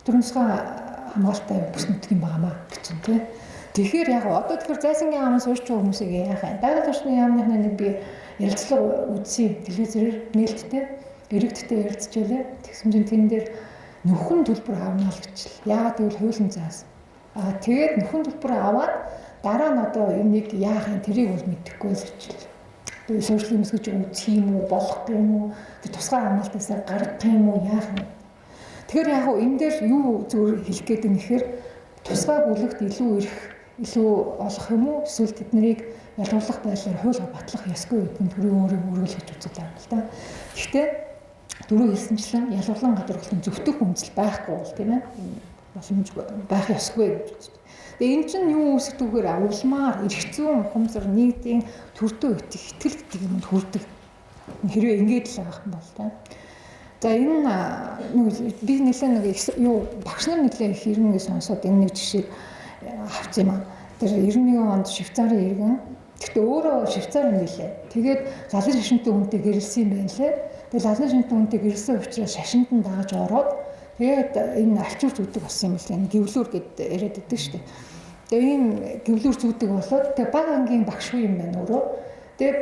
Төрийн тусгай хамгаалалттай бүс нутаг юм байнамаа гэж чинь тий. Тэгэхээр яг одоо тэгэхээр зайсангийн хамаа суурьч хүмүүсийг яах вэ? Байгаль орчны яамны нэг би ярилцлага үзсэн телевизээр нээлттэй иргэдтэй ярилцчихлаа. Тэгсэн чинь тэн дээр нөхөн төлбөр авна л гэж. Яагаад гэвэл хуулийн заас. Тэгээд нөхөн төлбөр аваад дараа нь одоо энийг яах юм тэрийг бол мэдэхгүй л гэж. Тэгээд суурьшил юмс гэж үзэх юм уу, болох юм уу? Тэр тусгай хамгаалтаас гаргах юм уу, яах юм? Тэгэхээр яг уу энэ дээр юу зөв хэлэх гээд юм гэхээр тусгай бүлэгт илүү олох юм уу? Эсвэл тэднийг ялгарлах байдлаар хууль батлах ёсгүй гэдэг нь төрийн өөрийг үргэлжлэж үзэж байгаа юм л да. Гэхдээ дөрөв хэлсэнчлэн ялгарлан гадуурлалтын зөвтгөх үндэслэл байхгүй бол тийм ээ боломж байх ёсгүй гэж үздэг. Тэгээ энэ чинь юу үүсгэдгээр улмаар эрх зүйн ухамсар нийтийн төртөө итгэл гэдэг юмд хүрдэг. Хэрвээ ингэж л авах юм бол тийм. За энэ би нэлээд багш нар нэлээд их иргэнгээ сонсоод энэ нэг жишээг авч юм аа. Тэр 91 онд Швейцарын иргэн гэхдээ өөрөө Швейцарын нэлээ. Тэгээд лалын шашинтай хүнтэй гэрэлсэн юм байна лээ. Тэгээд лалын шашинтай хүнтэй гэрэлсэн учраас шашинд нь дааж ороод тэгээд энэ алчуур зүүдэг болсон юм лээ. Гэвлүүр гэд яриад байдаг шүү дээ. Тэгээд ийм гэвлүүр зүүдэг болоод тэгээд баг ангийн багш юм байна өөрөө. Тэгээд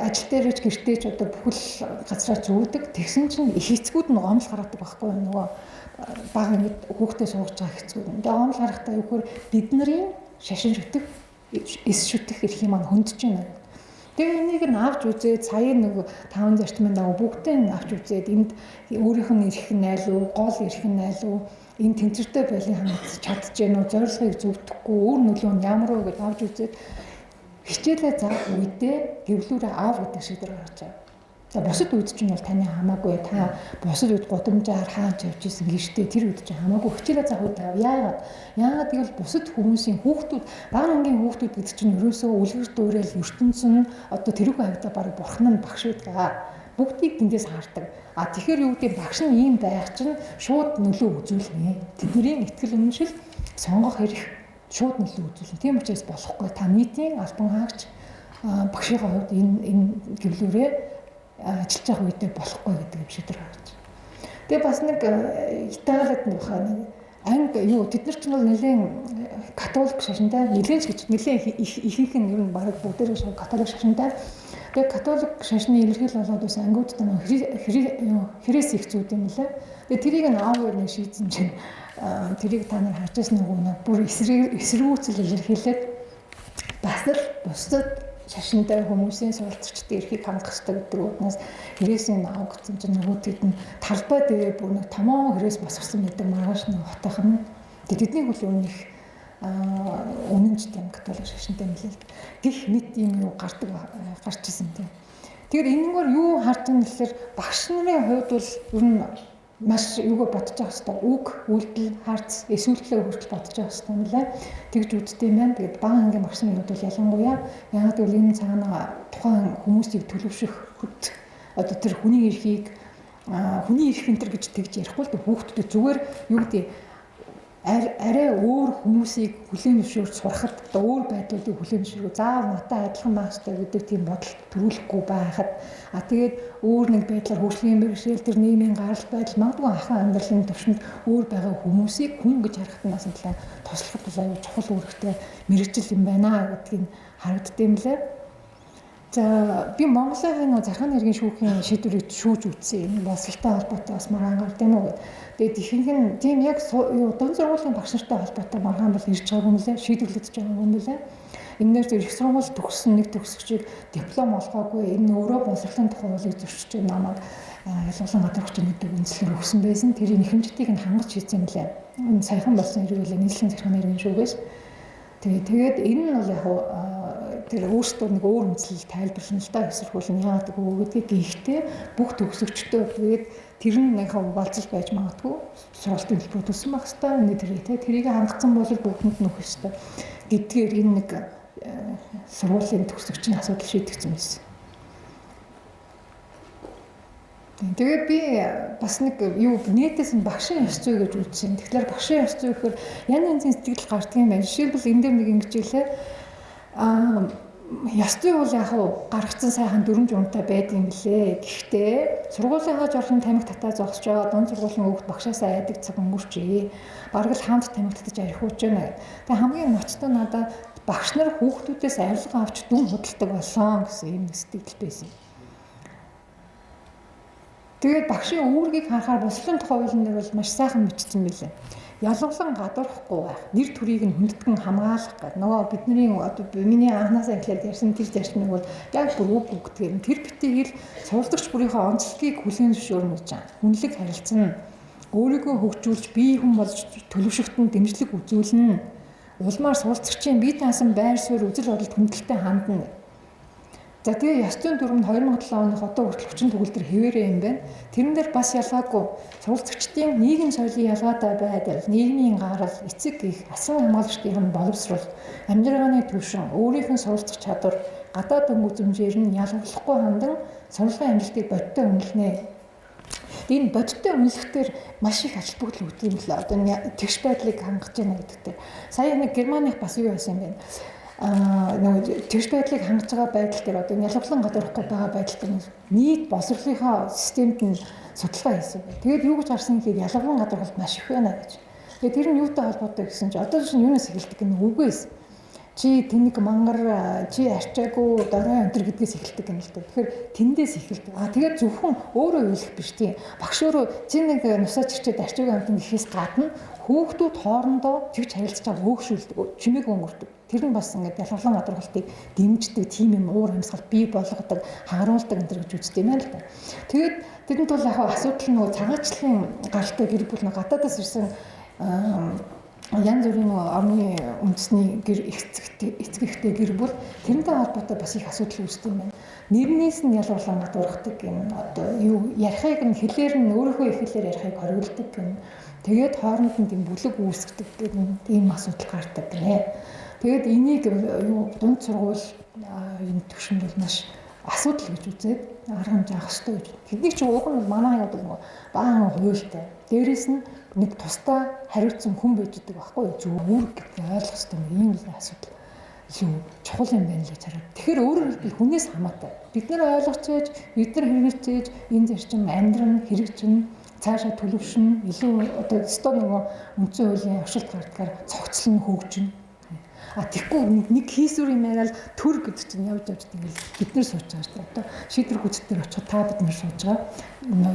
ажил дээрч гэртээч одоо бүхэл газраа зүүдэг. Тэгсэн чинь их эцгүүд нь гомл гаргадаг байхгүй юу нөгөө баг анги хүүхдээ суугаж байгаа хэцүүд. Тэгээд гомл гаргахтаа юу гэхээр бидний шашин шүтэх эс шүтэх эрхийг маань хөндөж байна. Тэгээ энийг нь авч үзээд сая нэг 5 зарчмын дагуу бүгдээ нь авч үзээд энд өөрийнх нь эрх нь айл уу, гол эрх нь айл уу, энэ тэнцвэртэй байлын хангаж чадж гэнэ үү, зорилгыг зөвтөхгүй, өөр нөлөө нь ямар уу гэж авч үзээд хичээлээ заах үедээ гэвлүүрээ аав гэдэг шийдвэр гаргаж байгаа. За бусад үед чинь бол таны хамаагүй та бусад үед гудамжаар хааж явж исэн гэртээ тэр үед чинь хамаагүй хичээлээ заах үед яагаад гэвэл бусад хүмүүсийн хүүхдүүд баг ангийн хүүхдүүд гэдэг чинь ерөөсөө үлгэр дуурайл ертөнцийн нь одоо тэрүүхэн хавьда баг бурхан нь багш байдаг. Бүгдийг тэндээс хардаг. Тэгэхээр юу гэдэг багш нь ийм байх чинь шууд нөлөө үзүүлнэ. Тэдний итгэл үнэмшил сонгох эрх шууд нөлөө үзүүлнэ. Тийм учраас болохгүй та нийтийн албан хаагч багшийн хувьд энэ гэвлүүрээ ажиллаж байгаа үедээ болохгүй гэдэг юм шийдвэр гаргаж. Тэгээ бас нэг Италид нэг анги тэд нар ч бол нэлээд католик шашинтай нэлээд гэж нэлээд ихийнх нь ер нь баг бүгдээрээ католик шашинтай. Тэгээ католик шашны илэрхийл болоод ус ангиудтай хэрэгс их зүйд юм лээ. Тэгээ тэрийг аав нэг шийдсэн чинь тэрийг та нар харж байсан нэг бүр эсэргүүцэл илэрхийлээд бас л бусдад шашинтай хүмүүсийн суралцагчдын эрхийг хангах хэрэгтэй гэдэг үгнээс хэрэгсийн аав гэсэн чинь нөгөөдд нь талбай дээр бүр нэг томоо хэрэгс босгосон гэдэг маргааш нь хотойхон тэдний хөл өмнөх үнэнч тийм католик шашинтай мэлээ. Гэх мэт юм юу гарч ирсэн тийм. Тэгэхээр энэгээр юу харж байгаа гэхээр багш нарын хувьд бол ер нь маш юугаар бодож байгаа хэвээр үг, үйлдэл, харц, эсвэл хүртэл бодож байгаа хэвээр нэлээ. Тэгж үздэг юм байна. Тэгээд бага ангийн багш нарын хувьд бол ялангуяа яагаад гэвэл энэ цаана тухайн хүмүүсийг төлөвшөх одоо тэр хүний эрхийг хүний эрх энтер гэж тэгж ярихгүй л хүүхдүүдэд зүгээр юу гэдэг арай өөр хүмүүсийг хүлээн зөвшөөрч сурахад одоо өөр байдлуудыг хүлээн зөвшөөрөх заавал надад адилхан байх хэрэгтэй гэдэг тийм бодол төрүүлэхгүй байхад тэгээд өөр нэг байдлаар хөгжлийн бэрхшээл тэр нийгмийн гарал байдал магадгүй ахын амьдралын төвшөнд өөр байгаа хүмүүсийг хүн гэж харахад нас нь талаа тослоход бол аюул чухал үүрэгтэй мэрэгжил юм байна гэдгийг харагддаг юм лээ. За би Монголын зархааны иргэн шүүхийн шийдвэрийг шүүж үзсэн. Энэ босголтой холбоотой бас маргаан гардаг юм уу гэдэг. Тэгээд ихэнх нь тийм яг дунд сургуулийн багш нартай холбоотой маргаан бол ирж байгаа юм лээ. Шийдвэрлэгдэж байгаа юм лээ. Энээр зөв их сургууль төгссөн нэг төгсөгчийг диплом олгоогүй энэ өөрөө босголын тухайлыг зөрчиж намайг ялгуулсан гадаргч гэдэг үнэлгээр өгсөн байсан. Тэрийн нэхэмжтийг нь хангаж хийсэн юм лээ. Энэ саяхан болсон хэрэглээ нийслэлийн зархааны иргэн шүүгээс. Тэгээд энэ нь бол яг тэр өөрсдөө нэг өөр үндэслэл тайлбарлана л да эсэргүүл нь яагаад гэвэл гэхдээ бүх төгсөгчдөө тэгээд тэр нь нэг болцол байж магадгүй сургалтын төлбөр төлсөн байх хэвээр тэрийг хангацсан бол бүгдэнд нь өгөх хэвээр гэдгээр энэ нэг сургуулийн төгсөгчийн асуудал шийдэгдсэн байсан. Тэгээд би бас нэг юу нэтээс нь багшийн ёс зүй гэж үзсэн. Тэгэхээр багшийн ёс зүй гэхээр янз янзын сэтгэл гардаг юм байна. Жишээлбэл энэ дээр нэг ингэж хэлээ ёс зүй бол яг гаргацсан сайхан дүрм журмтай байдаг юм лээ. Гэхдээ сургуулийнхаа жорлон тамхи татаа зогсож байгаа дунд сургуулийн хүүхд багшаасаа айдаг цаг өнгөрчээ. Бараг л хамт тамхи татаж архиуж байна. Тэгээ хамгийн ноцтой надад багш нар хүүхдүүдээс авилга авч дүн худалдаг болсон гэсэн юм сэтгэл байсан. Тэгээд багшийн үүргийг харахаар бослон тухай хуулийн дээр бол маш сайхан бичсэн байлээ. Ялгуулан гадуурхгүй байх, нэр төрийг нь хүндэтгэн хамгаалах гэдэг. Нөгөө бидний одоо миний анханасаа эхлээд ярьсан тэр зарчмыг бол яг бүр үг гэдгээр нь тэр битгий л суралцагч бүрийнхөө онцлогийг хүлээн зөвшөөрнө гэж байна. Хүнлэг харилцана. Өөрийгөө хөгжүүлж бие хүн болж төлөвшөгтөнд дэмжлэг үзүүлнэ. Улмаар суралцагчийн бие даасан байр суурь үзэл бодолд хүндэлтэй хандна. За тэгээ ёс зүйн дүрмд 2007 оных одоо хүртэл хүчин төгөлдөр хэвээрээ юм байна. Тэрэн дээр бас ялгаагүй суралцагчдын нийгэм соёлын ялгаатай байдал, нийгмийн гарал, эцэг их, асан хамгаалагчдын боловсрол, амьдралын түвшин, өөрийнх нь суралцах чадвар, гадаад өмгөзөмжээр нь ялгарлахгүй хандан сурлагын амжилтыг бодиттой үнэлнэ. Энэ бодиттой үнэлэхээр маш их ач холбогдол үүдэх юм л одоо тэгш байдлыг хангаж байна гэдэгтэй. Сая нэг Германых бас юу байсан юм бэ? Нэг тэгш байдлыг хангаж байгаа байдал дээр одоо ялгарлан гадуурхгүй байгаа байдал дээр нийт боловсролынхаа системд нь судалгаа хийсэн байна. Тэгээд юу гэж харсан гэхээр ялгарлан гадуурхалт маш их байна гэж. Тэгээд тэр нь юутай холбоотой гэсэн чинь одоо чинь юунаас эхэлдэг гэнэ үгээс чи тэнэг мангар чи арчаагүй дорой өнтер гэдгээс эхэлдэг юм л дээ. Тэгэхээр тэндээс эхэлдэг. Тэгээд зөвхөн өөрөө үйлэх биш тийм. Багш өөрөө чи нэг нусаач чичээд арчаагүй амтан гэхээс гадна хүүхдүүд хоорондоо тэгж харилцаж байгаа хөөгшүүлдэг, чимээг өнгөрдөг. Тэр нь бас ингээд ялгарлан гадуурхалтыг дэмждэг тийм юм уур амьсгал бий болгодог, харуулдаг энэ гэж үздэг юм байна л да. Тэгээд тэдэнд бол яг асуудал нь цагаачлалын гаралтай гэр бүл нэг гадаадаас ирсэн янз бүрийн орны үндэсний эцэгтэй гэр бүл тэрнтэй холбоотой бас их асуудал үүсдэг юм байна. Нэрнээс нь ялгарлан гадуурхдаг юм одоо юу ярихыг нь хэлээр нь өөрийнхөө их хэлээр ярихыг хориглодог юм. Тэгээд хооронд нь тийм бүлэг үүсгдэг гэх ийм асуудал гардаг гинэ. Тэгээд энийг юу дунд сургууль энэ төвшөнд бол маш асуудал гэж үзээд арга хэмжээ авах хэрэгтэй гэж. Тэдний чинь уг нь манай одоо баан хуйлтай. Дээрээс нь нэг тусдаа хариуцсан хүн байж байгаа байхгүй юу? Зөв үүрэг гэдгийг ойлгох хэрэгтэй юм ийм л асуудал. Юу чухал юм байна л гэж хараад. Тэгэхээр өөрөөр хэлбэл хүнээс хамаатай. Бид нар ойлгож чийж, бид нар хэрэгжиж, энэ зарчим амьдран хэрэгжин цаашаа төлөвшин илүү одоо өстой нөгөө үндсэн хуулийн оршилт гардгаар цогцлон хөгжин. Тэгэхгүй нэг хийсвэр юм яриад төр гэдэг чинь явж тэгэл бид нэр сууж байгаа шүү дээ. Одоо шийдвэр гүйцэтгэх дээр очиход та бид нар сууж байгаа.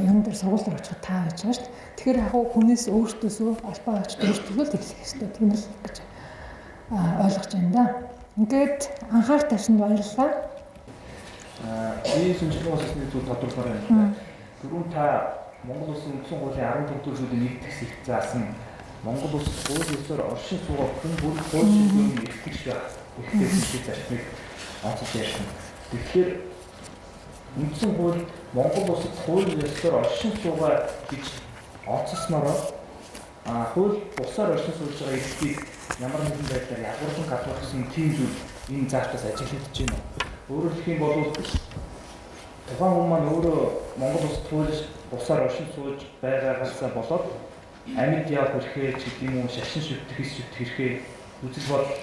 Юм дээр сургууль дээр очиход та байж байгаа шүү дээ. Тэгэхээр яг хүнээс өөртөөсөө албаа авч өөртөө л хэлэх хэрэгтэй. Тийм л гэж ойлгож байна да. Ингээд анхаарал тавьсанд баярлалаа. Би шинжилгээ болсны зүйл тодорхой байна. Түрүүн та Монгол Улсын үндсэн хуулийн 14 дугаар зүйлийн нэгдэх хэсэгт заасан Монгол Улс хуулийн ёсоор оршин суугаа хүн бүр хууль шийдвэрийн эрхлэгч байх эрхлэгчийн зарчмыг онцолж ярьсан. Тэгэхээр үндсэн хууль Монгол Улсад хуулийн ёсоор оршин суугаа гэж онцолсноор хууль бусаар оршин сууж байгаа эрхийг ямар нэгэн байдлаар ягуурлан гадуурх гэсэн тийм зүйл энэ заалтаас ажиглагдаж байна. Өөрөөр хэлэх юм бол тухайн хүн маань өөрөө Монгол Улсад хууль бусаар оршин сууж байгаагаасаа болоод амьд яв хүрхээ ч гэдэг юм уу шашин шүтэх хэрхээ үзэл бодол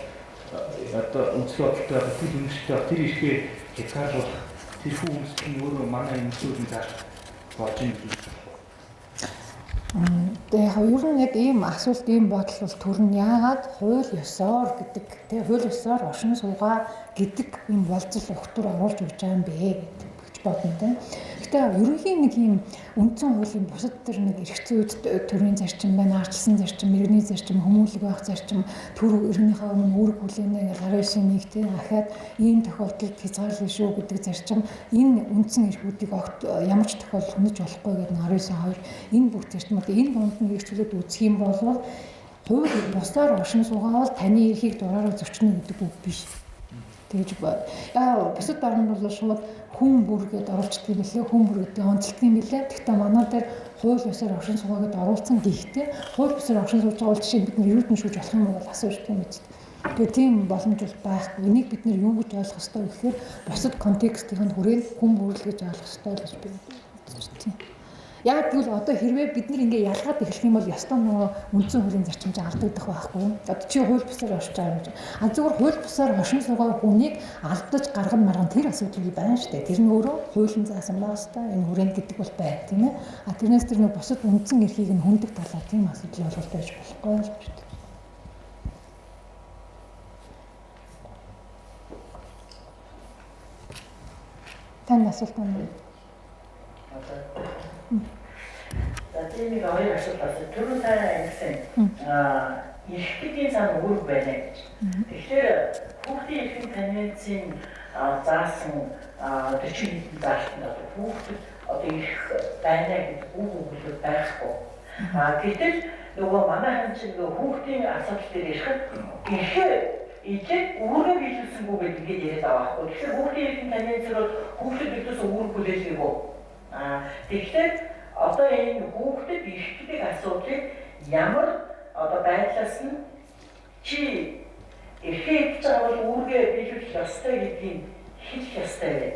одоо үндэслэл бодолтой бүхэл үндэстэй тэр эрхээ хязгаарлуулах тэрхүү үндэслэл нь өөрөө манай эмчүүдийн зарж болж юм гэж байна. Тэгээ ер нь яг ийм асуулт ийм бодол бол төрн яагаад хууль ёсоор гэдэг тий хууль ёсоор оршин суугаа гэдэг ийм болцол өгтөр оруулж өгч байгаа юм бэ гэж бодно тий. Гэтэ ерөнхийн нэг ийм үндсэн хуулийн бусад төр нэг эрх зүйд төрийн зарчим байна, ардчилсан зарчим, иргэний зарчим, хүмүүнлэг байх зарчим, төр иргэнийхээ өмнө үүрэг хүлээнэ гарын шинийг тий ахаад ийм тохиолдолд хязгаарлалт шүү гэдэг зарчим энэ үндсэн эрхүүдийг огт ямар ч тохиолдолд хүнэж болохгүй гэдэг 19.2 энэ бүх зарчмууд энэ дунд нь хэрэгжүүлээд үзэх юм бол хууль бусдаар оршин суугаа бол таны эрхийг дураараа зөрчнө гэдэг үг биш. Тэгж яа бусад орнд бол шууд хүн бүр гэдээ оруулцдаг юм лээ, хүн бүр гэдээ онцлдог юм лээ. Гэхдээ манай дээр хууль ёсоор оршин суугаа гэдээ оруулсан гэхдээ хууль ёсоор оршин сууж байгаа бол жишээ нь бид нар юуд нь шүүж болох юм бол асууж тийм биз. Тэгээ тийм боломж бол байхгүй. Энийг бид нар юу гэж ойлгох ёстой вэ гэхээр бусад контекстийн хүрээнд хүн бүрл гэж ойлгох ёстой л гэж би бодож байна. Яг тэгвэл одоо хэрвээ бид нар ингээ ялгаад эхлэх юм бол ёстой нөгөө үндсэн хуулийн зарчимж алдагдах байхгүй юу? Одоо чи хууль бусаар оршиж байгаа юм чинь. Зүгээр хууль бусаар оршин суугаа хүнийг алдаж гаргана маргана тэр асуудал байна шүү дээ. Тэр нь өөрөө хуулийн заасан байгаа хэвээр энэ хүрээнд гэдэг бол байна тийм ээ. Тэрнээс тэр нэг бусад үндсэн эрхийг нь хүндэг талаар тийм асуудал бол байж болохгүй л шүү дээ. Тань асуулт байна. Тийм нэг хоёр асуулт байна. Түрүүн та ярьсан эрх гэдгийн сан үүрэг байна гэж. Тэгэхээр хүүхдийн эрхийн конвенцийн заасан 40 хэдэн заалтанд одоо хүүхдэд одоо эрх байна гэдэг үг өгүүлбэр байхгүй. Гэтэл нөгөө манайхан чинь нөгөө хүүхдийн асуудал дээр ирэхэд эрхээ ижиг үүргээ биелүүлсэнгүй гэдэг ингэж яриад байгаа байхгүй. Тэгэхээр хүүхдийн эрхийн конвенцээр хүүхдэд бидээс үүрэг хүлээлгээгүй. Тэгэхээр одоо энэ хүүхдэд эрх гэдэг асуудлыг ямар одоо байдлаас нь чи эрхээ хийж байгаа бол үүргээ биелүүлэх ёстой гэдгийг хэлэх ёстой вэ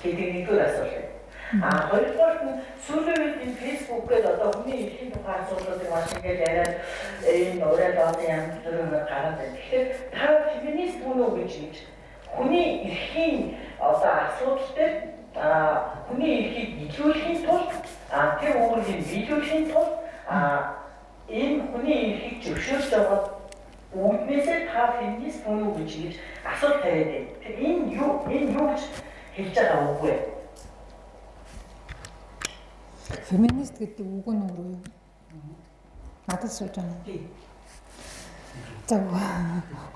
гэдэг нэгдүгээр асуулт. Хоёрдугаар нь сүүлийн үед энэ фэйсбүүк гэдэг одоо хүний эрхийн тухай асуудлуудыг маш ингээд яриад энэ ураад олон янз бүрийн гараад байна. Тэгэхээр та феминист хүн үү гэж хүний эрхийн одоо асуудал дээр хүний эрхийг биелүүлэхийн тулд тэр үүргийг биелүүлэхийн тулд энэ хүний эрхийг зөвшөөрч байгаа үүднээсээ та феминист хүн үү гэж асуулт тавиад байна. Тэгэхээр энэ юу гэж хэлж байгаа үг вэ? Феминист гэдэг үг нь өөрөө юу? Надад сууж байна. За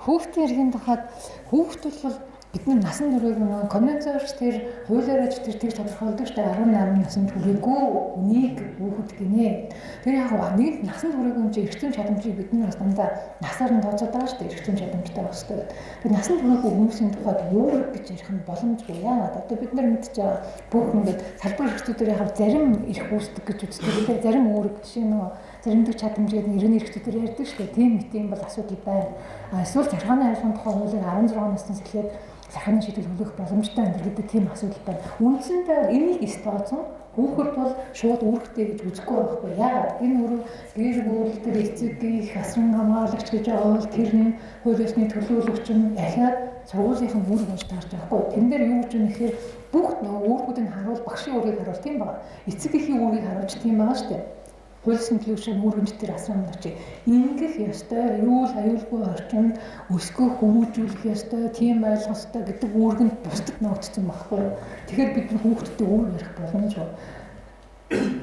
хүүхдийн эрхийн тухайд хүүхд бол бид нар насан туршид конвенцээрч тэр хуулиараач тэр тодорхойлдог шүү дээ 18 наснд хүрээгүй үнийг хүүхэд гинэ. Тэр яг нэг насан туршид юм чи эрхтэн чадамжийг бид нар дандаа насаар нь тооцоод байгаа шүү дээ эрхтэн чадамжтай байх хэрэгтэй. Тэр насан туршид хүмүүсийн тухайд үүрэг гэж ярих нь боломжгүй яагаад одоо бид нар мэдж байгаа бүх ингээд салбар эрхтүүдээр яг зарим эрх үүсдэг гэж үздэг. Тэр зарим үүрэг жишээ нь заримдаг чадамж гэдэг иргэний эрхтүүдээр ярьдаг шүү дээ. Тийм бол асуудал байна. Эсвэл зархааны айлгын тухай хуулийг 16 наснаас эхлээд захааны шийдэл хөлөх боломжтой энэ гэдэг тийм асуудал байна. Үндсэндээ энийг стооцсон хүүхэд бол шууд үүрэгтэй гэж үзэхгүй байхгүй. Яагаад энэ өөрөө гэр бүл төр эцэг асран хамгаалагч гэж байгаа бол тэрний хууль ёсны төлөөлөгч нь ахиад сургуулийнхын үүрэг болж таарч байхгүй. Тэн дээр юу гэж юм нэхэр бүх үүргүүдийг харуул багшийн үүргийг харуул тийм байгаа. Эцэг эхийн үүргийг харуулж тийм байгаа шүү дээ. хууль нөлөөлсөн үүргэмж төр асуумд чи ингэх ёстой, аюул аюулгүй орчинд өсгөх хүмүүжүүлэх ёстой, тийм ойлгох ёстой гэдэг үүргэнд бусдад ногдсон байхгүй юу. Тэгэхээр бид нар хүүхдэд өөр ярих боломжгүй.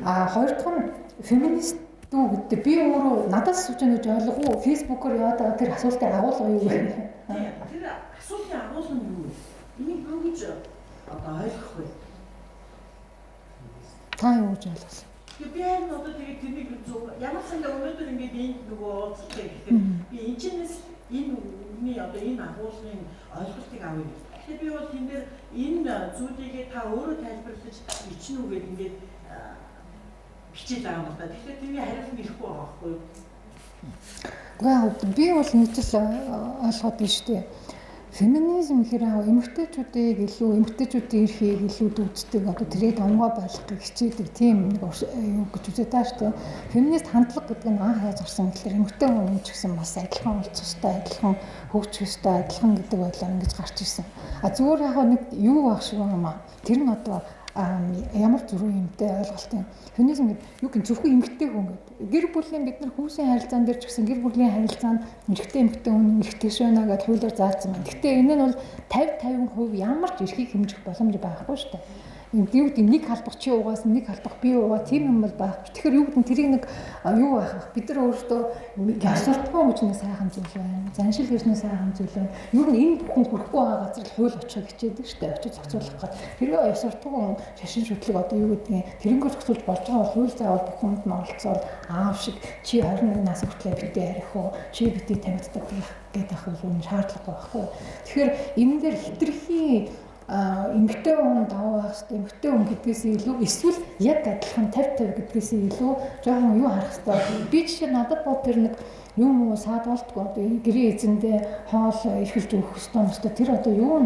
Хоёр дахь нь феминист дүү гэдэг би өөрөө надаас асууж байгаа гэж ойлгоо. Фэйсбүүкээр яваад байгаа тэр асуултын агуулга юу вэ? Тэр асуултын агуулга нь юу вэ? Энийг юу гэж одоо ойлгох вэ? Та юу гэж ойлгосон? Би харин одоо тэгээд тэрнийг ямар сандаа өнөөдөр ингээд энэ нөгөө уулзалт гэхээр би энэчнээс энэ үгний одоо энэ агуулгын ойлголтыг авъя. Тэгэхээр би бол тэн дээр энэ зүйлийг та өөрөө тайлбарлаж ичнэ үгээд ингээд бичиж байгаа юм байна. Тэгэхээр тэрний хариулт ирэхгүй байгаа байхгүй юу? Гэхдээ би бол нийтлэл ойлгоод байна шүү дээ. Феминизм гэхээр эмэгтэйчүүдийн эрхийг илүү дүүцдэг одоо тэрийг онгой байлгахыг хичээдэг тийм нэг юу гэж үздэг даа шүү дээ. Феминист хандлага гэдэг нь анх яаж гарсан гэхээр эмэгтэй хүн ч гэсэн бас адилхан уулзах ёстой, адилхан хөгжих ёстой, адилхан гэдэг байдлаар ингэж гарч ирсэн. Зүгээр яг нэг юу байх шиг юм аа. Тэр нь одоо ямар зүрх юмтай ойлголт юм. Феминизм гэдэг юу гэх зөвхөн эмэгтэй хүн гэдэг. Гэр бүлийн бид нар хүмүүсийн харилцаан дээр ч гэсэн гэр бүлийн харилцаанд эрэгтэй эмэгтэй хүн эрэгтэй шөнө гэдэг хуулиар заасан байна. Гэхдээ энэ нь бол 50-50% ямар ч эрхийг хэмжих боломж байхгүй шүү дээ. Юу гэдэг нэг халбах чи угаас нэг халбах би угаа тийм юм бол байхгүй. Тэгэхээр юу гэдэг тэрийг нэг юу байх бид нар өөрсдөө ёс суртахуун гэж нэг сайхан зүйл байна. Заншил гэж нэг сайхан зүйл байна. Юу нь энэ бүхэн хүрэхгүй байгаа газар л хууль очихыг хичээдэг шүү дээ. Очиж зохицуулах гэдэг. Тэргээ ёс суртахуун шашин шүтлэг одоо юу гэдгийг тэрнгээр зохицуулж болж байгаа бол хууль заавал бүх хүнд нь оролцоод аав шиг чи 21 нас хүртлээр битээ ярих уу чи битээ тамигддаг гэдэг ах бол энэ шаардлага байхгүй. Тэгэхээр энэ дээр хитрхи эмэгтэй хүн даваа байх хэрэгтэй. Эмэгтэй хүн гэдгээс илүү эсвэл яг адилхан 50-50 гэдгээс илүү жоохон юу харах хэрэгтэй. Би жишээ надад бод тэр нэг юм уу саад болтгоо одоо гэрээ эзэндээ хоол эрхэлж өгөх ёстой. Тэр одоо юу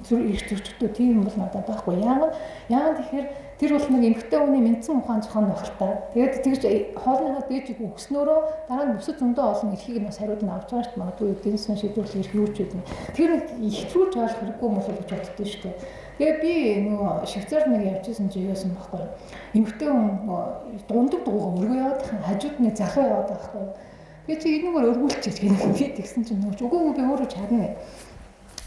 зүр их зөрчигдөө тийм бол надад байхгүй. Яагаад тэгэхээр тэр бол нэг эмэгтэй хүний мэдсэн ухаан зохион байгуулалтаа. Тэгээд тэгж хоолныхаа дээж өгснөөрөө дараа нь бусад зөндөө олон эрхийг нь хариуд нь авч байгаа шүү дээ. Магадгүй эдийн засгийн шийдвэрлэл эрх юу ч гэдэг нь. Тэр ихтрүүлж ойлгох хэрэггүй мөн л гэж боддоо шүү дээ. Тэгээ би нөгөө Швейцарт нэг явжсэн чи яасан байхгүй. Эмэгтэй хүн дундаг дуугаа өргөө яваад хажууд нь залуу яваад байхгүй. Тэгээ чи энэгээр өргүүлчих гэх юм би тэгсэн чинь нөгөө үгүй би өөрөө чадна.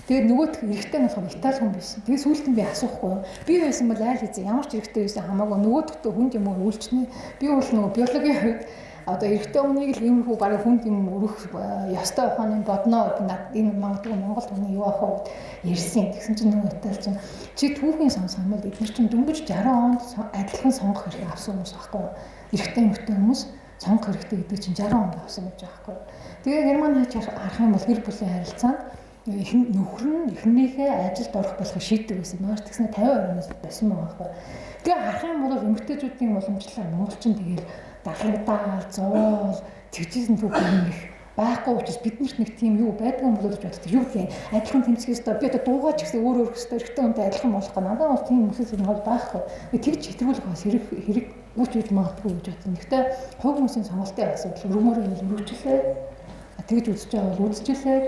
Тэгээд нөгөөх эрэгтэй нь болохоор Итали хүн байсан. Тэгээд сүүлд нь би асуухгүй юу. Би байсан бол айл хэзээ ямар ч эрэгтэй байсан хамаагүй нөгөөдөгтөө хүнд юм үйлчнэ. Би бол нөгөө биологийн хувьд одоо эрэгтэй хүнийг л иймэрхүү бараг хүнд юм өрөх ёстой ухааны бодноо над энэ магадгүй Монгол хүний юу ахав ярьсан. Тэгсэн чинь нөгөө Итали чинь чи түүхийн сонсох юм бол бид нар чинь дөнгөж 60 онд адилхан сонгох хэрэг авсан хүмүүс байхгүй юу. Эрэгтэй эмэгтэй хүмүүс сонгох хэрэгтэй гэдэг чинь 60 онд авсан гэж байгаа байхгүй юу. Тэгээ Германы харах юм бол гэр бүлийн харилцаанд нөхөр нь эхнийхээ ажилд орох болохыг шийддэг байсан. Маш тэгснэ 50% байсан байгаа байхгүй. Тэгээ харах юм бол эмэгтэйчүүдийн уламжлалаар монголчин тэгээд дарагдаа, зоол, тэгжсэн түүх юм их байхгүй учраас биднэрт нэг тийм юу байдаг юм болоо гэж боддог. Юу гэх юм адилхан тэмцэх ёстой. Би одоо дуугаач гэсэн өөр өстой эрэгтэй хүнтэй адилхан болох гоо. Надад бол тийм үсэл зүйл байхгүй. Тэгж хэтрүүлэх бас хэрэг гүйж үж магадгүй гэж бодсон. Гэхдээ хувь хүмүүсийн сонголтын асуудал өргөмөр өргөжлөө. Тэгж үзэж байгаа бол үзчихлээ.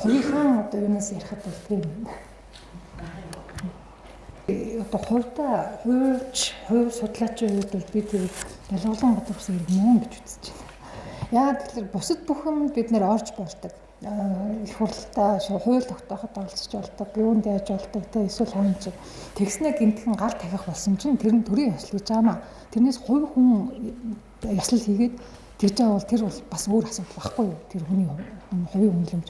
Хоёрхан одоо юунаас ярихад бол тийм одоо хувь судлаачийн хувьд бол би тэр ялгуулсан гадар гэсэн юм мөн гэж үзэж байна. Яагаад гэвэл бусад бүхэн бид нэр орж болдог. Их хурлаа хууль тогтооход оролцож болдог, юунд яаж болдог, тэ эсвэл хаан чиг. Тэгснэ гинтхэн гал тавих болсон чинь тэр нь төрийн ёслол гэж аамаа. Тэрнээс хувь хүн ёслол хийгээд тэгж байгаа бол тэр бол бас өөр асуудал байхгүй юу? Тэр хүний хувийн үнэлэмж.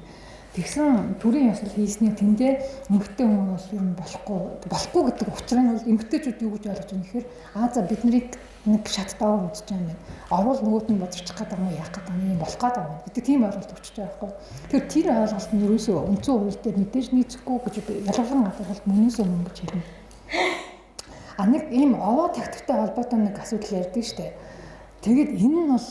Тэгсэн төрийн ёслол хийснээр тэндээ эмэгтэй хүн бол ер нь болохгүй гэдэг учраа нь бол эмэгтэйчүүд юу гэж ойлгож байна гэхээр за бид нарыг нэг шат даваа үзэж байгаа юм байна. Орвол нөгөөт нь бодчих гэдэг юм яах гэдэг юм болох гэдэг юм гэдэг тийм ойлголт өгч байгаа байхгүй. Тэгэхээр тэр ойлголт нь ерөөсөө үндсэн хууль дээр мэдээж нийцэхгүй гэж ялгарлан гадархалт мөнөөс өмнө гэж хэлнэ. Нэг ийм овоо тактиктэй холбоотой нэг асуудал ярьдаг шүү дээ. Тэгээд энэ нь бол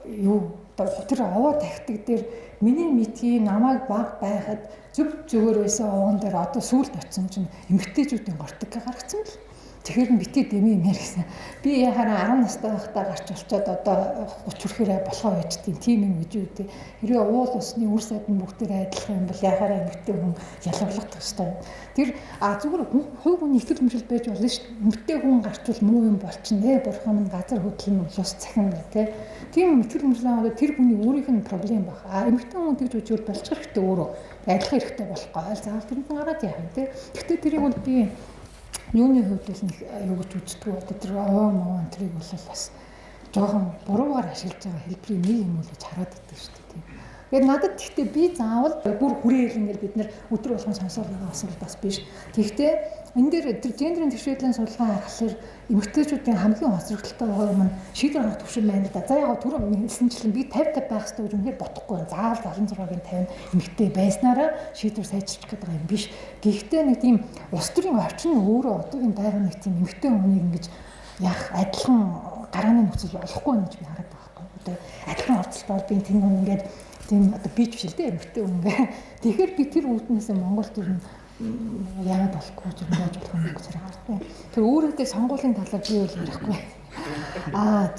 юу тэр овоо тактик дээр миний мэдхий намайг баг байхад зөв зүгээр байсан овоон дээр одоо сүулт очсон чинь эмэгтэйчүүдийн гортог гаргацсан л. тэгэхээр нь битээ дэмий мэр гэсэн. Би яхаараа 10 настай байхдаа гарч олцоод одоо 30 хүрэхээрээ болохоо байждیں۔ Тийм юм гэж үү те. Хэрвээ уул усны үр сайд нь бүгдээр адилхан юм бол яхаараа эмэгтэй хүн ялгарлах ёстой. Тэр зүгээр хувь хүний итгэл мөрөл байж болно шүү дээ. Эмэгтэй хүн гарчвал муу юм болчихно. Бурхан минь газар хөдлөн ус цахин те. Тийм итгэл мөрлөө тэр хүний өөрийнх нь проблем баг. Эмэгтэй хүн тэгж үжил болчих хэрэгтэй өөрөө. Адилхан хэрэгтэй болохгүй. Заавал тэрнээ гараад яах юм те. Гэхдээ тэрийг бол би юуны хувьд л нэг юу гэж үздэг вэ? Тэр оон тэрийг бол бас жоохон буруугаар ашиглаж байгаа хэлбэрийн нэг юм уу гэж хараад байдаг шүү дээ. Тэгээд надад тэгтээ би заавал бүр хүрээ ингээл бид нэр өдөр болгон сонсоод байгаа асуулт бас биш. Тэгтээ энэ дээр тэр гендерийн төсвөлийн судалгаа харахаар эмэгтэйчүүдийн хамгийн хоцрогдолтой байгаа юм нь шийдвэр гаргах төвшин байна л да. За яг түрүү хэлсэнчлэн би 50 байх хэрэгтэй гэж үнээр бодохгүй. Заавал 76-гийн 50 эмэгтэй байснараа шийдвэр сайжирчих гэдэг юм биш. Гэхдээ нэг тийм улс төрийн орчин өөрөө одоогийн байгаа нэг тийм эмэгтэй хүнийг ингэж яах адилхан гарааны нөхцөл олохгүй юм гэж би хараад байгаа байхгүй. Одоо адилхан орцолтоор би тийм хүн ингээд тийм одоо бич биш л дээ эмэгтэй хүн гээ. Тэгэхээр би тэр үүднээс Монгол төр нь яагаад болохгүй ч юм яаж болох юм гэж харагдав. Тэр өөрөөдөө сонгуулийн талаар би үл ярихгүй.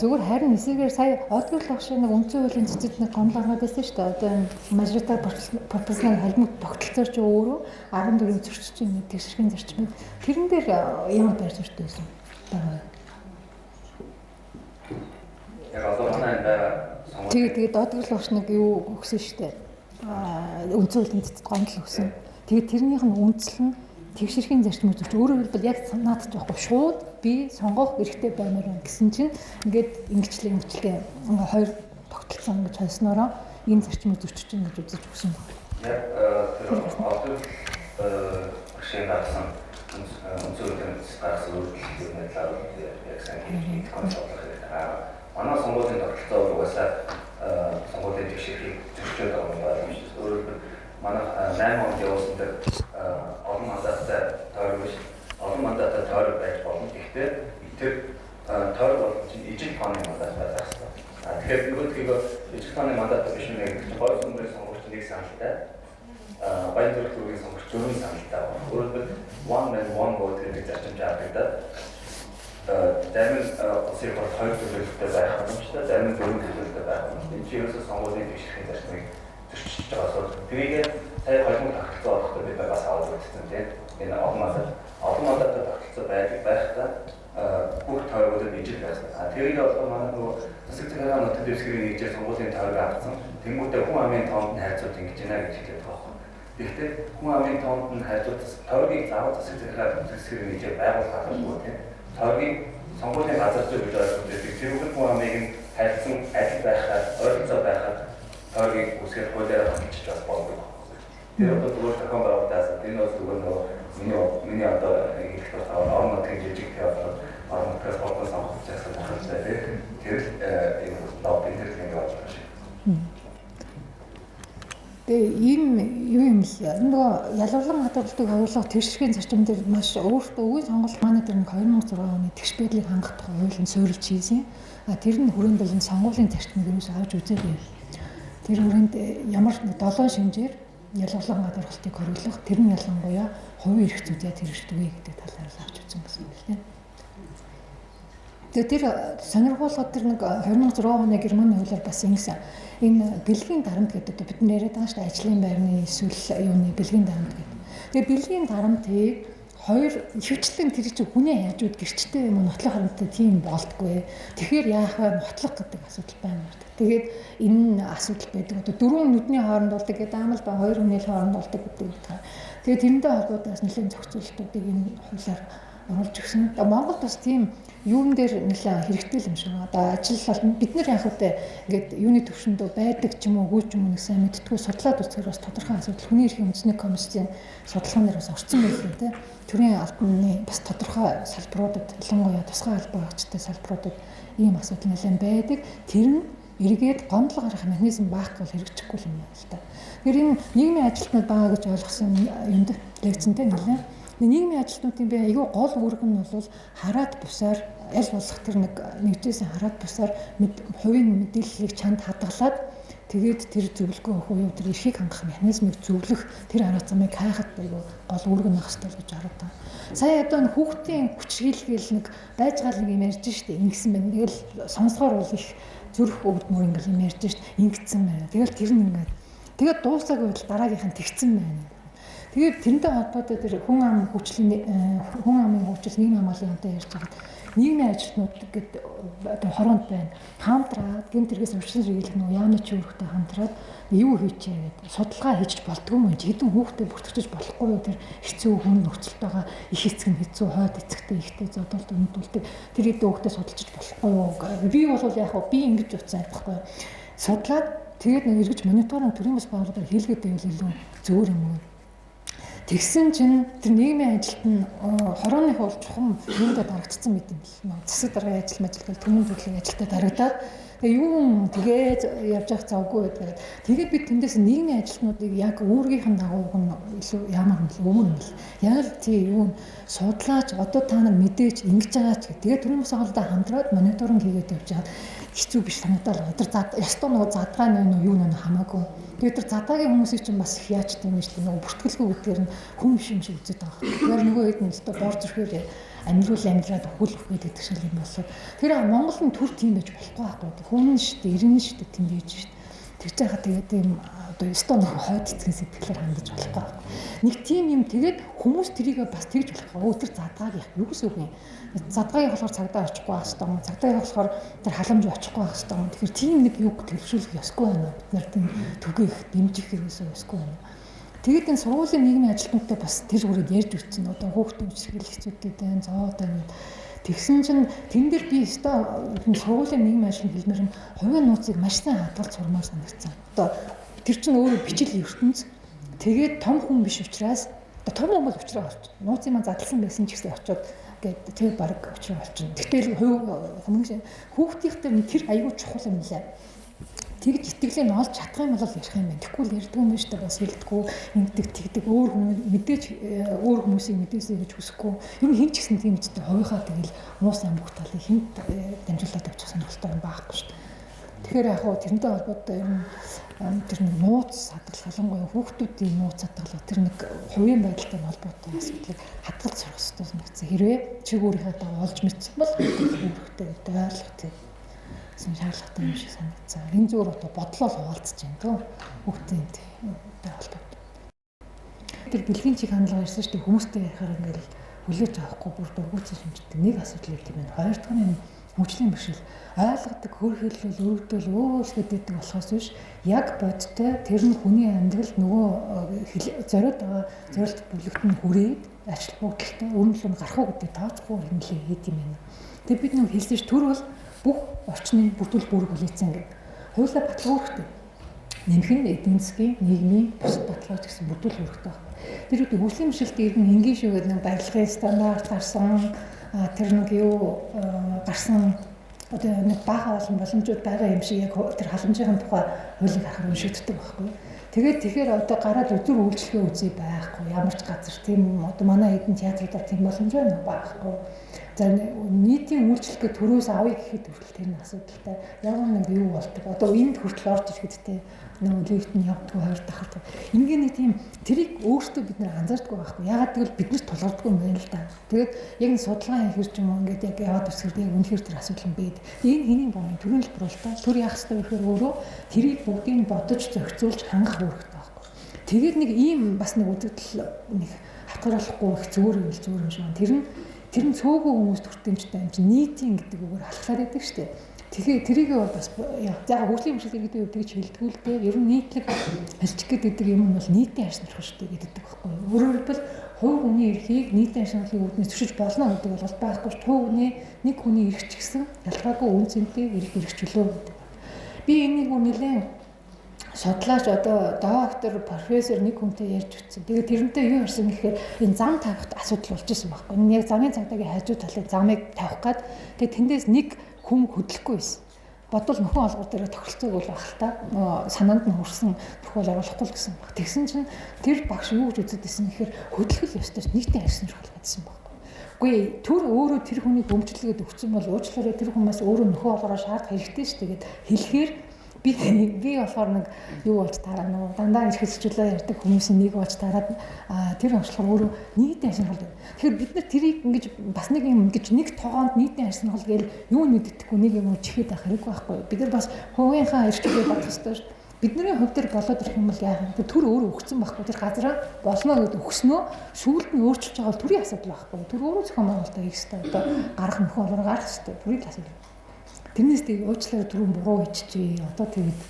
Зүгээр харин эсэгээр сая одгол багшаа нэг үндсэн хуулийн цэцэд нэг гомдол гаргаад байсан шүү дээ. Одоо мажоритар пропорционал холимог тогтолцоор ч өөрөө 14 зөрчилчин тэгшэрхийн зарчмыг тэрэн дээр ямар байр суурьтай байсан байна. Яг одоо манай байгаа тэгээд одгол багш нэг юу өгсөн шүү дээ. Үндсэн хуулийн цэцэд гомдол өгсөн. Тэгээд тэрнийх нь үндэслэл нь тэгшэрхийн зарчмыг зөвч өөрөөр хэлбэл яг наадч байхгүй шууд би сонгох эрхтэй баймаар байна гэсэн чинь ингээд ингэчлээ хоёр тогтолцсон гэж хайснараа энэ зарчмыг зөвчөж чинь гэж үзэж өгсөн байна. Яг тэр одоо шинэ авсан үнцгэрийн гарсан үйлдэлний талаар яг сайн хэлэх концепт манай сонгуулийн тогтолцоо угаасаа сонгуулийн тэгшэрхийг зөвчөөд байгаа юм байна шүү дээ. Өөрөөр хэлбэл манай 8 онд явуулсан дээр олон мандаттай тойрог биш олон мандаттай тойрог байж болно. Гэхдээ тэр тойрог бол чинь ижил тооны мандат байх хэрэгтэй. Тэгэхээр нөгөөдгийг ижил тооны мандат биш нэг чинь гол сүмбэрийн сонгогч нэг саналтай баян төрөлхтөрийн сонгогч дөрвөн саналтай байна. Өөрөөр хэлбэл one man one vote гэдэг зарчимд авагдаад зарим улсын хурд хоёр төлөвлөлтөй байх боломжтой, зарим нь дөрвөн төлөвлөлтөй байх боломжтой. Энэ чинь ерөөсөө сонгуулийн тэгшэрхийн зарчмыг зөрчиж байгаа бол тэрийг сая холимог тогтолцоо олохдоо бид бас аваад үзсэн тийм. Энэ олон мандаттай тогтолцоо байхдаа бүх тойрогуудад ижил байсан. Тэрийг одоо манай нөгөө засаг захиргааны нотод дэвсгэрийн нэгжээр сонгуулийн тойрог авсан. Тэнгүүтээ хүн амын тоонд нь хайрцууд ингэж байна гэж хэлээд байгаа юм. Гэхдээ хүн амын тоонд нь хайрцууд тойрогийг заавал засаг захиргааны дэвсгэрийн нэгжээр байгуулах хэрэгтэй тийм. Тойрогийн сонгуулийн газар зүйл гэж ойлгож байдаг. Тэрүүгээр хүн амыг нь хайрцан адил байхад, ойролцоо байхад тойрогийг үсгээр хуулиараа хангиж бас болдог. Тэр одоо зүгээр тохиом байгууллагаас энэ бол зүгээр миний одоо их тоо орон нутгийн жижиг театр орон нутгаас болон сонгох гэсэн байна. Тэр энэ лобби интернет гэж байна. Тэгээ ийм юу юм л нөгөө ялгарлан хадгалдаг хуулиар тэгшэрхийн зарчим дээр маш өөртөө үгийн сонголт манай дээр 2006 оны тэгш байдлыг хангах тухай хуулийн суурилж хийсэн. Тэр нь хүрээнд бол сонгуулийн зарчмыг юус авч үзээгүй. Тэр хүрээнд ямар 7 шинжээр ялгарлан хадгалтыг хориглох тэр нь ялангуяа хувийн эрх зүйд яаж хэрэгждэг вэ гэдэг талаар авч үзсэн гэсэн юм л тийм. Тэр сонирхолтой тэр нэг 2006 оны Германы хуулиар бас ингэсэн. Энэ бэлгийн дарамт гэдэг бид нар яриад байгаа шүү дээ ажлын байрны эсвэл юуны бэлгийн дарамт гэдэг. Тэгээ бэлгийн дарамтыг хоёр хөвчлэн тэр чинь хүнээ хайж ud гэрчтэй юм уу нотлох харамттай тийм болдгоо. Тэгэхээр яах вэ нотлох гэдэг асуудал байна. Тэгээд энэ асуудал байдаг. Одоо дөрвөн нүдний хооронд болдог гэдэг аамал ба хоёр хүний хооронд болдог гэдэг. Тэгээд тэрэндээ холбоотойгоос нэлээд зохицуултуудыг энэ хуулиар оруулж өгсөн. Монголд бас тийм юун дээр нэлээд хэрэгтэй юм шиг. Одоо ажил бол бид нар яг үедээ ингээд юуны төвшөндөө байдаг ч юм уу гүйч юм нэг сайн мэдтгүү судлаад үзэхээр бас тодорхой асуудал хүний эрхийн үндэсний комиссийн судалгаанаар бас орсон байлгүй те. Төрийн албаны бас тодорхой салбаруудад ялангуяа тусгай албан хаагчтай салбаруудад ийм асуудал нэлээд байдаг. Тэр нь эргээд гомдол гаргах механизм байхгүй бол хэрэгжихгүй юм байна л та. Тэгэхээр энэ нийгмийн ажилтнууд байгаа гэж ойлгосон юмд лекцэнтэй нэлээд нийгмийн ажилтнуудын би айгүй гол үүрэг нь бол хараад бусаар аль болох тэр нэгжээс хараад бусаар хувийн мэдээллийг чанд хадгалаад Тэгээд тэр зөвлөгөө өгөх уу тэр эрхийг хангах механизмыг зөвлөх тэр арга замыг хайхад айгүй гол үүрэг нөх хэрэгтэй л гэж харагдаа. Сая одоо нэг хүүхдийн хүчрхийлгээл нэг байж гал нэг юм ярьж штэ ингэсэн байна. Тэгэл сонсгоор бол их зүрх өвдмөр ингээл юм ярьж штэ ингэсэн байна. Тэгэл тэр нь ингээд тэгээд дуусаагүй бол дараагийнх нь тэгсэн байна. Тэгээд тэрнтэй холбоотой тэр хүн амын хүчил нийгмийн хамгааллын хамтаа ярьж байгаа нийгмийн ажилтнууд гэдэг одоо хороонд байна. Хамтраад гэмт хэрэгээс өвчин сэргийлэх нөө яаны ч өөртөө хамтраад юу хийчээ гэдэг судалгаа хийж болдгоо юм чи хэдэн хүүхдээ бүртгэж болохгүй юу тэр хэцүү хүн нөхцөлтэйгээ их эцэг нь хэцүү хойд эцэгтэй ихтэй зодолд өмдүүлдэг тэр хэдэн хүүхдээ судалж болохгүй юу би бол яг би ингэж утсан байхгүй судлаад тэгээд нэг эргэж мониторинг төрийн бас байгууллагаар хийлгээд байвал илүү зөөр юм уу. Тэгсэн чинь тэр нийгмийн ажилт нь хорооны хууль чухам юундаа дарагдсан мэт юм бэл. Засаг даргын ажил мэжилтэл төрийн төрлийн ажилтаа дарагдаад тэгээ юу тэгээд явж явах завгүй гэдэг. Тэгээд бид тэндээс нийгмийн ажилтнуудыг яг өөргийнх нь дагууг нь илүү ямар юм бэ? Өмнө нь. Яг л тий юу судлаач одоо та нар мэдээж ингэж байгаа ч тэгээд төрийн бас байгууллагаа хамтраад мониторинг хийгээд явж байгаа. Хэцүү биш санагдал. Тэр ястуу нөгөө задгаа нөө юу нөө хамаагүй. Тэгээд тэр задаагийн хүмүүсийг чинь бас их яаж тийм юм шүү дээ. Нөгөө бүртгэлгүй гэдгээр нь хүн биш юм шиг үзээд байгаа. Тэгэхээр нөгөө хэд нь өстө бор зүрхээр амьдраад өхүүлэх гэдэг шиг юм болов. Тэр Монгол нь төр тийм байж болохгүй байхгүй. Хүн шүү дээ, ирнэ шүү дээ тийм байж шүү дээ. Тэгж яхаа тэгээд ийм одоо өстө нөгөө хойд эцгийн сэтгэлээр хандаж болохгүй байхгүй. Нэг тийм юм тэгээд хүмүүс тэрийг бас тэгж болохгүй. Өө тэр задгааг яг юу гэсэн үг юм. Задгааг болохоор цагдаа очихгүй байх хэвээр. Цагдаа болохоор тэр халамж очихгүй байх хэвээр. Тэгэхээр тийм нэг юг төлөвшүүлэх ёсгүй байна. Бид нар тийм түгээх, дэмжих хэрэгсээ ёсгүй байна. Тэгээд энэ сургуулийн нийгмийн ажилтнуудтай бас тэр үрээд ярьж үтсэн. Одоо хүүхдийн хүчирхийлэл хэцүүдтэй байна, зоодоо байна. Тэгсэн чинь тэн дээр би өстой сургуулийн нийгмийн ажилтны хэлмээр нь хувийн нууцыг маш сайн хадгалж сурмаар санагдсан. Одоо тэр чинь өөрөө бичил ертөнц. Тэгээд том хүн биш учраас том хүн бол учраас болчих. Нууцыг маань задлсан байсан ч гэсэн очиод гэдэг тэр баг учраас болчих. Тэгтэл хүүхдийнхтэй тэр аюул чухал юм лээ. Тэгж итгэлээ нь олж чадах юм бол ярих юм байна. Тэгэхгүй л ярьдгүй юм биш үү? Бас хэлдэггүй, ингэдэг, тэгдэг өөр хүмүүс мэдээж өөр хүмүүсийг мэдээсэй гэж хүсэхгүй. Ер нь хэн ч гэсэн тийм ч хувийнхаа тэгэл муу сайн бүх талыг хэн дамжуулаад авчих сонирхолтой юм байхгүй шүү дээ. Тэгэхээр яг хөө тэрнтэй холбоотой ер нь тэр нэг нууц садлах ялангуяа хүүхдүүдийн нууц садгалах тэр нэг хувийн байдалтай холбоотой асуудлыг хадгалж сурах хэрэгтэй санагдсан. Хэрвээ чиг өөрийнхөө даа олж мэдсэн бол хүүхдтэй ойлгох тийм шаардлагатай юм шиг санагдсан. Энэ зүгээр одоо бодлоо хуваалцаж байна тоо хүүхдтэй холбоотой. Тэр бэлгийн чиг хандлага ирсэн шүү дээ хүмүүстэй ярихаар ингээл хүлээж авахгүй бүр дургуутсан шинжтэй нэг асуудал юм байна. Хоёр дахь нь хөгжлийн бэрхшээл ойлгодог хөрхийлэл өргөдөл өөрчлөлт гэдэг болохоос биш яг бодтой тэр нь хүний амьдралд нөгөө зориод байгаа зорилт бүлэгт нь хүрээд ажил бүгдэлтэй өмнө нь гарах уу гэдэг тооцохгүй хэмнэлээ хийд юм байна. Тэг бид нэг хэлсэн ш төр бол бүх орчныг бүрдүүл бүрэг хүлээсэн гэдэг. Хуулиа баталгаа үүрэгтэй. Нэмэх нь эдийн засгийн, нийгмийн бусад баталгааж гэсэн бүрдүүл үүрэгтэй байна. Тэр үгүй хөгжлийн бэрхшээлт иргэн энгийн шүү гэдэг нэг барилгын стандарт гарсан тэр нэг юу гарсан одоо нэг бага олон боломжууд байгаа юм шиг яг тэр халамжийн тухай хуулийг харахаар уншигддаг байхгүй. Тэгэхээр одоо гараад өдөр үйлчлэгээ үзье байхгүй. Ямар ч газар тийм одоо манай хэдэн театруудаар тийм боломж байна байхгүй. За нийтийн үйлчлэгээ төрөөс авъя гэхэд хүртэл тэр нь асуудалтай. Яг нэг юу болдог. Одоо энд хүртэл орж ирэхэд те нэг лифтний явдгүй хоёр дахад. Ингээ нэг тийм тэрийг өөртөө бид нэр анзаардаггүй байхгүй. Ягаад гэвэл бид нарт тулгардаггүй юм байна л да. Тэгээд яг энэ судалгаа хийх юм уу ингээд яг яваад үсгэрд яг үнэхээр тэр асуудал юм байд. Энэ хэний боо төрийн хэлбэрүүлэлт төр яах ёстой гэхээр өөрөө тэрийг бүгдийг бодож зохицуулж хангах үүрэгтэй байхгүй. Тэгээд нэг ийм бас нэг үзэгдэл нэг хатгаруулахгүй их зөөр юм шиг байна. Тэр нь цөөхөн хүмүүс төртөмжтэй юм чинь нийтийн гэдэг үгээр алхахлаар байдаг шүү дээ. Тэгэхээр тэрийг бас яг хөгжлийн бэрхшээл гэдэг үг тэгж хэлдэг л дээ. Ер нь нийтлэг хэлчих гэдэг юм бол нийтийн ашиглах шүү дээ гэдэг байхгүй. Өөрөөр хэлбэл хувь хүний эрхийг нийтийн ашиглахын үүднээс зөвшөөрч болно гэдэг бол байхгүй шүү. Хувь хүний нэг хүний эрх ч гэсэн ялгаагүй үн цэнтэй эрх чөлөө гэдэг. Би энийг нэлээд судлаач одоо доктор, профессор нэг хүнтэй ярьж үтсэн. Тэгээд тэрнтэй юу ярьсан гэхээр энэ зам тавихт асуудал болж исэн байхгүй. Энэ яг замын цагдаагийн хажуу талыг замыг тавих гад тэгээд тэндээс нэг хүн хөдлөхгүй байсан. Бодвол нөхөн олгор дээр тохиролцоог бол байх л та. Санаанд нь хүрсэн тохиол оруулахгүй л гэсэн баг. Тэгсэн чинь тэр багш юу гэж үздэг гэсэн гэхээр хөдлөх ёстой нийтийн арьсан шалгах гэсэн баг. Үгүй төр өөрөө тэр хүнийг өмчлөгээд өгсөн бол уучлаарай тэр хүмүүс өөрөө нөхөн олгороо шаардах хэрэгтэй шүү дээ гэд хэлэхээр би болохоор нэг юу болж тараа нөө дандаа ирэхэлжүүлээ ярьдаг хүмүүсийн нэг болж тараад тэр онцлогоор өөрөө нийтийн ашиглал байна. Тэгэхээр бид нар тэрийг ингэж бас нэг юм ингэж нэг тогоонд нийтийн ашиглал гээл юу мэддэхгүй нэг юм чихээд байх хэрэггүй байхгүй. Бид нар бас хувийнхаа эрхчлөлөө бодох ёстой шүү. Бидний хувь дээр болоод ирэх юм бол яах вэ? Төр өөрөө өгсөн байхгүй. Тэр газараа болно гэдээ өгснөө сүүлд нь өөрчилж байгаа бол төрийн асуудал байхгүй. Төр өөрөө зохион байгуулалтаа хийх ёстой. Одоо гарах нөхөө болоор гарах ёстой. Төрийн асуудал. Тэрнээс тийг уучлаарай түрүүн буруу хийчихээ. Одоо тэгээд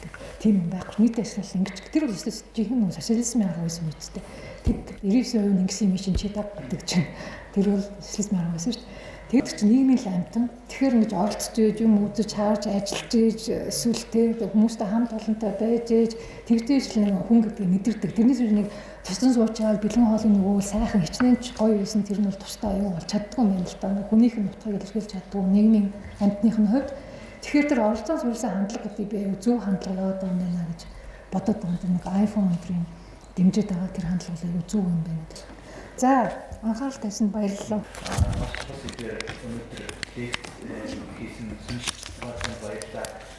тийм юм байхгүй. Нийт ашиглал ингэж. Тэр бол жинхэнэ нөө социализмын арга байсан юм чинь. Тэд 99% ингэсэн юм чинь чи даг гэдэг чинь. Тэр бол социализмын арга байсан шүү дээ. Тэгэд чи нийгмийн л амтан. Тэгэхээр ингэж оролцож ийж юм үзэж харж ажиллаж ийж эсвэл тэг хүмүүстэй хамт олонтой байж ийж тэгдэж л нэг хүн гэдгийг мэдэрдэг. Тэрнээс нэг тусдан суучаал бэлэн хоолны нөгөө сайхан хичнээн ч гоё байсан. Тэр нь бол тусдаа аюу болж чаддгүй юм байна л да. Хүнийх нь утгыг илэрхийлж чаддгүй нийгмийн амтных нь хувьд. Тэгэхээр тэр оролцоон суурьсан хандлага гэдэг би зөв хандлага яваад байна гэж бодоод байгаа. Нэг iPhone өндрийн дэмжиж байгаа тэр хандлага аюу зөв юм байна гэдэг. За анхаарал тавьсанд баярлалаа. Маш их өнөөдөр хийсэн сүнс баярлалаа.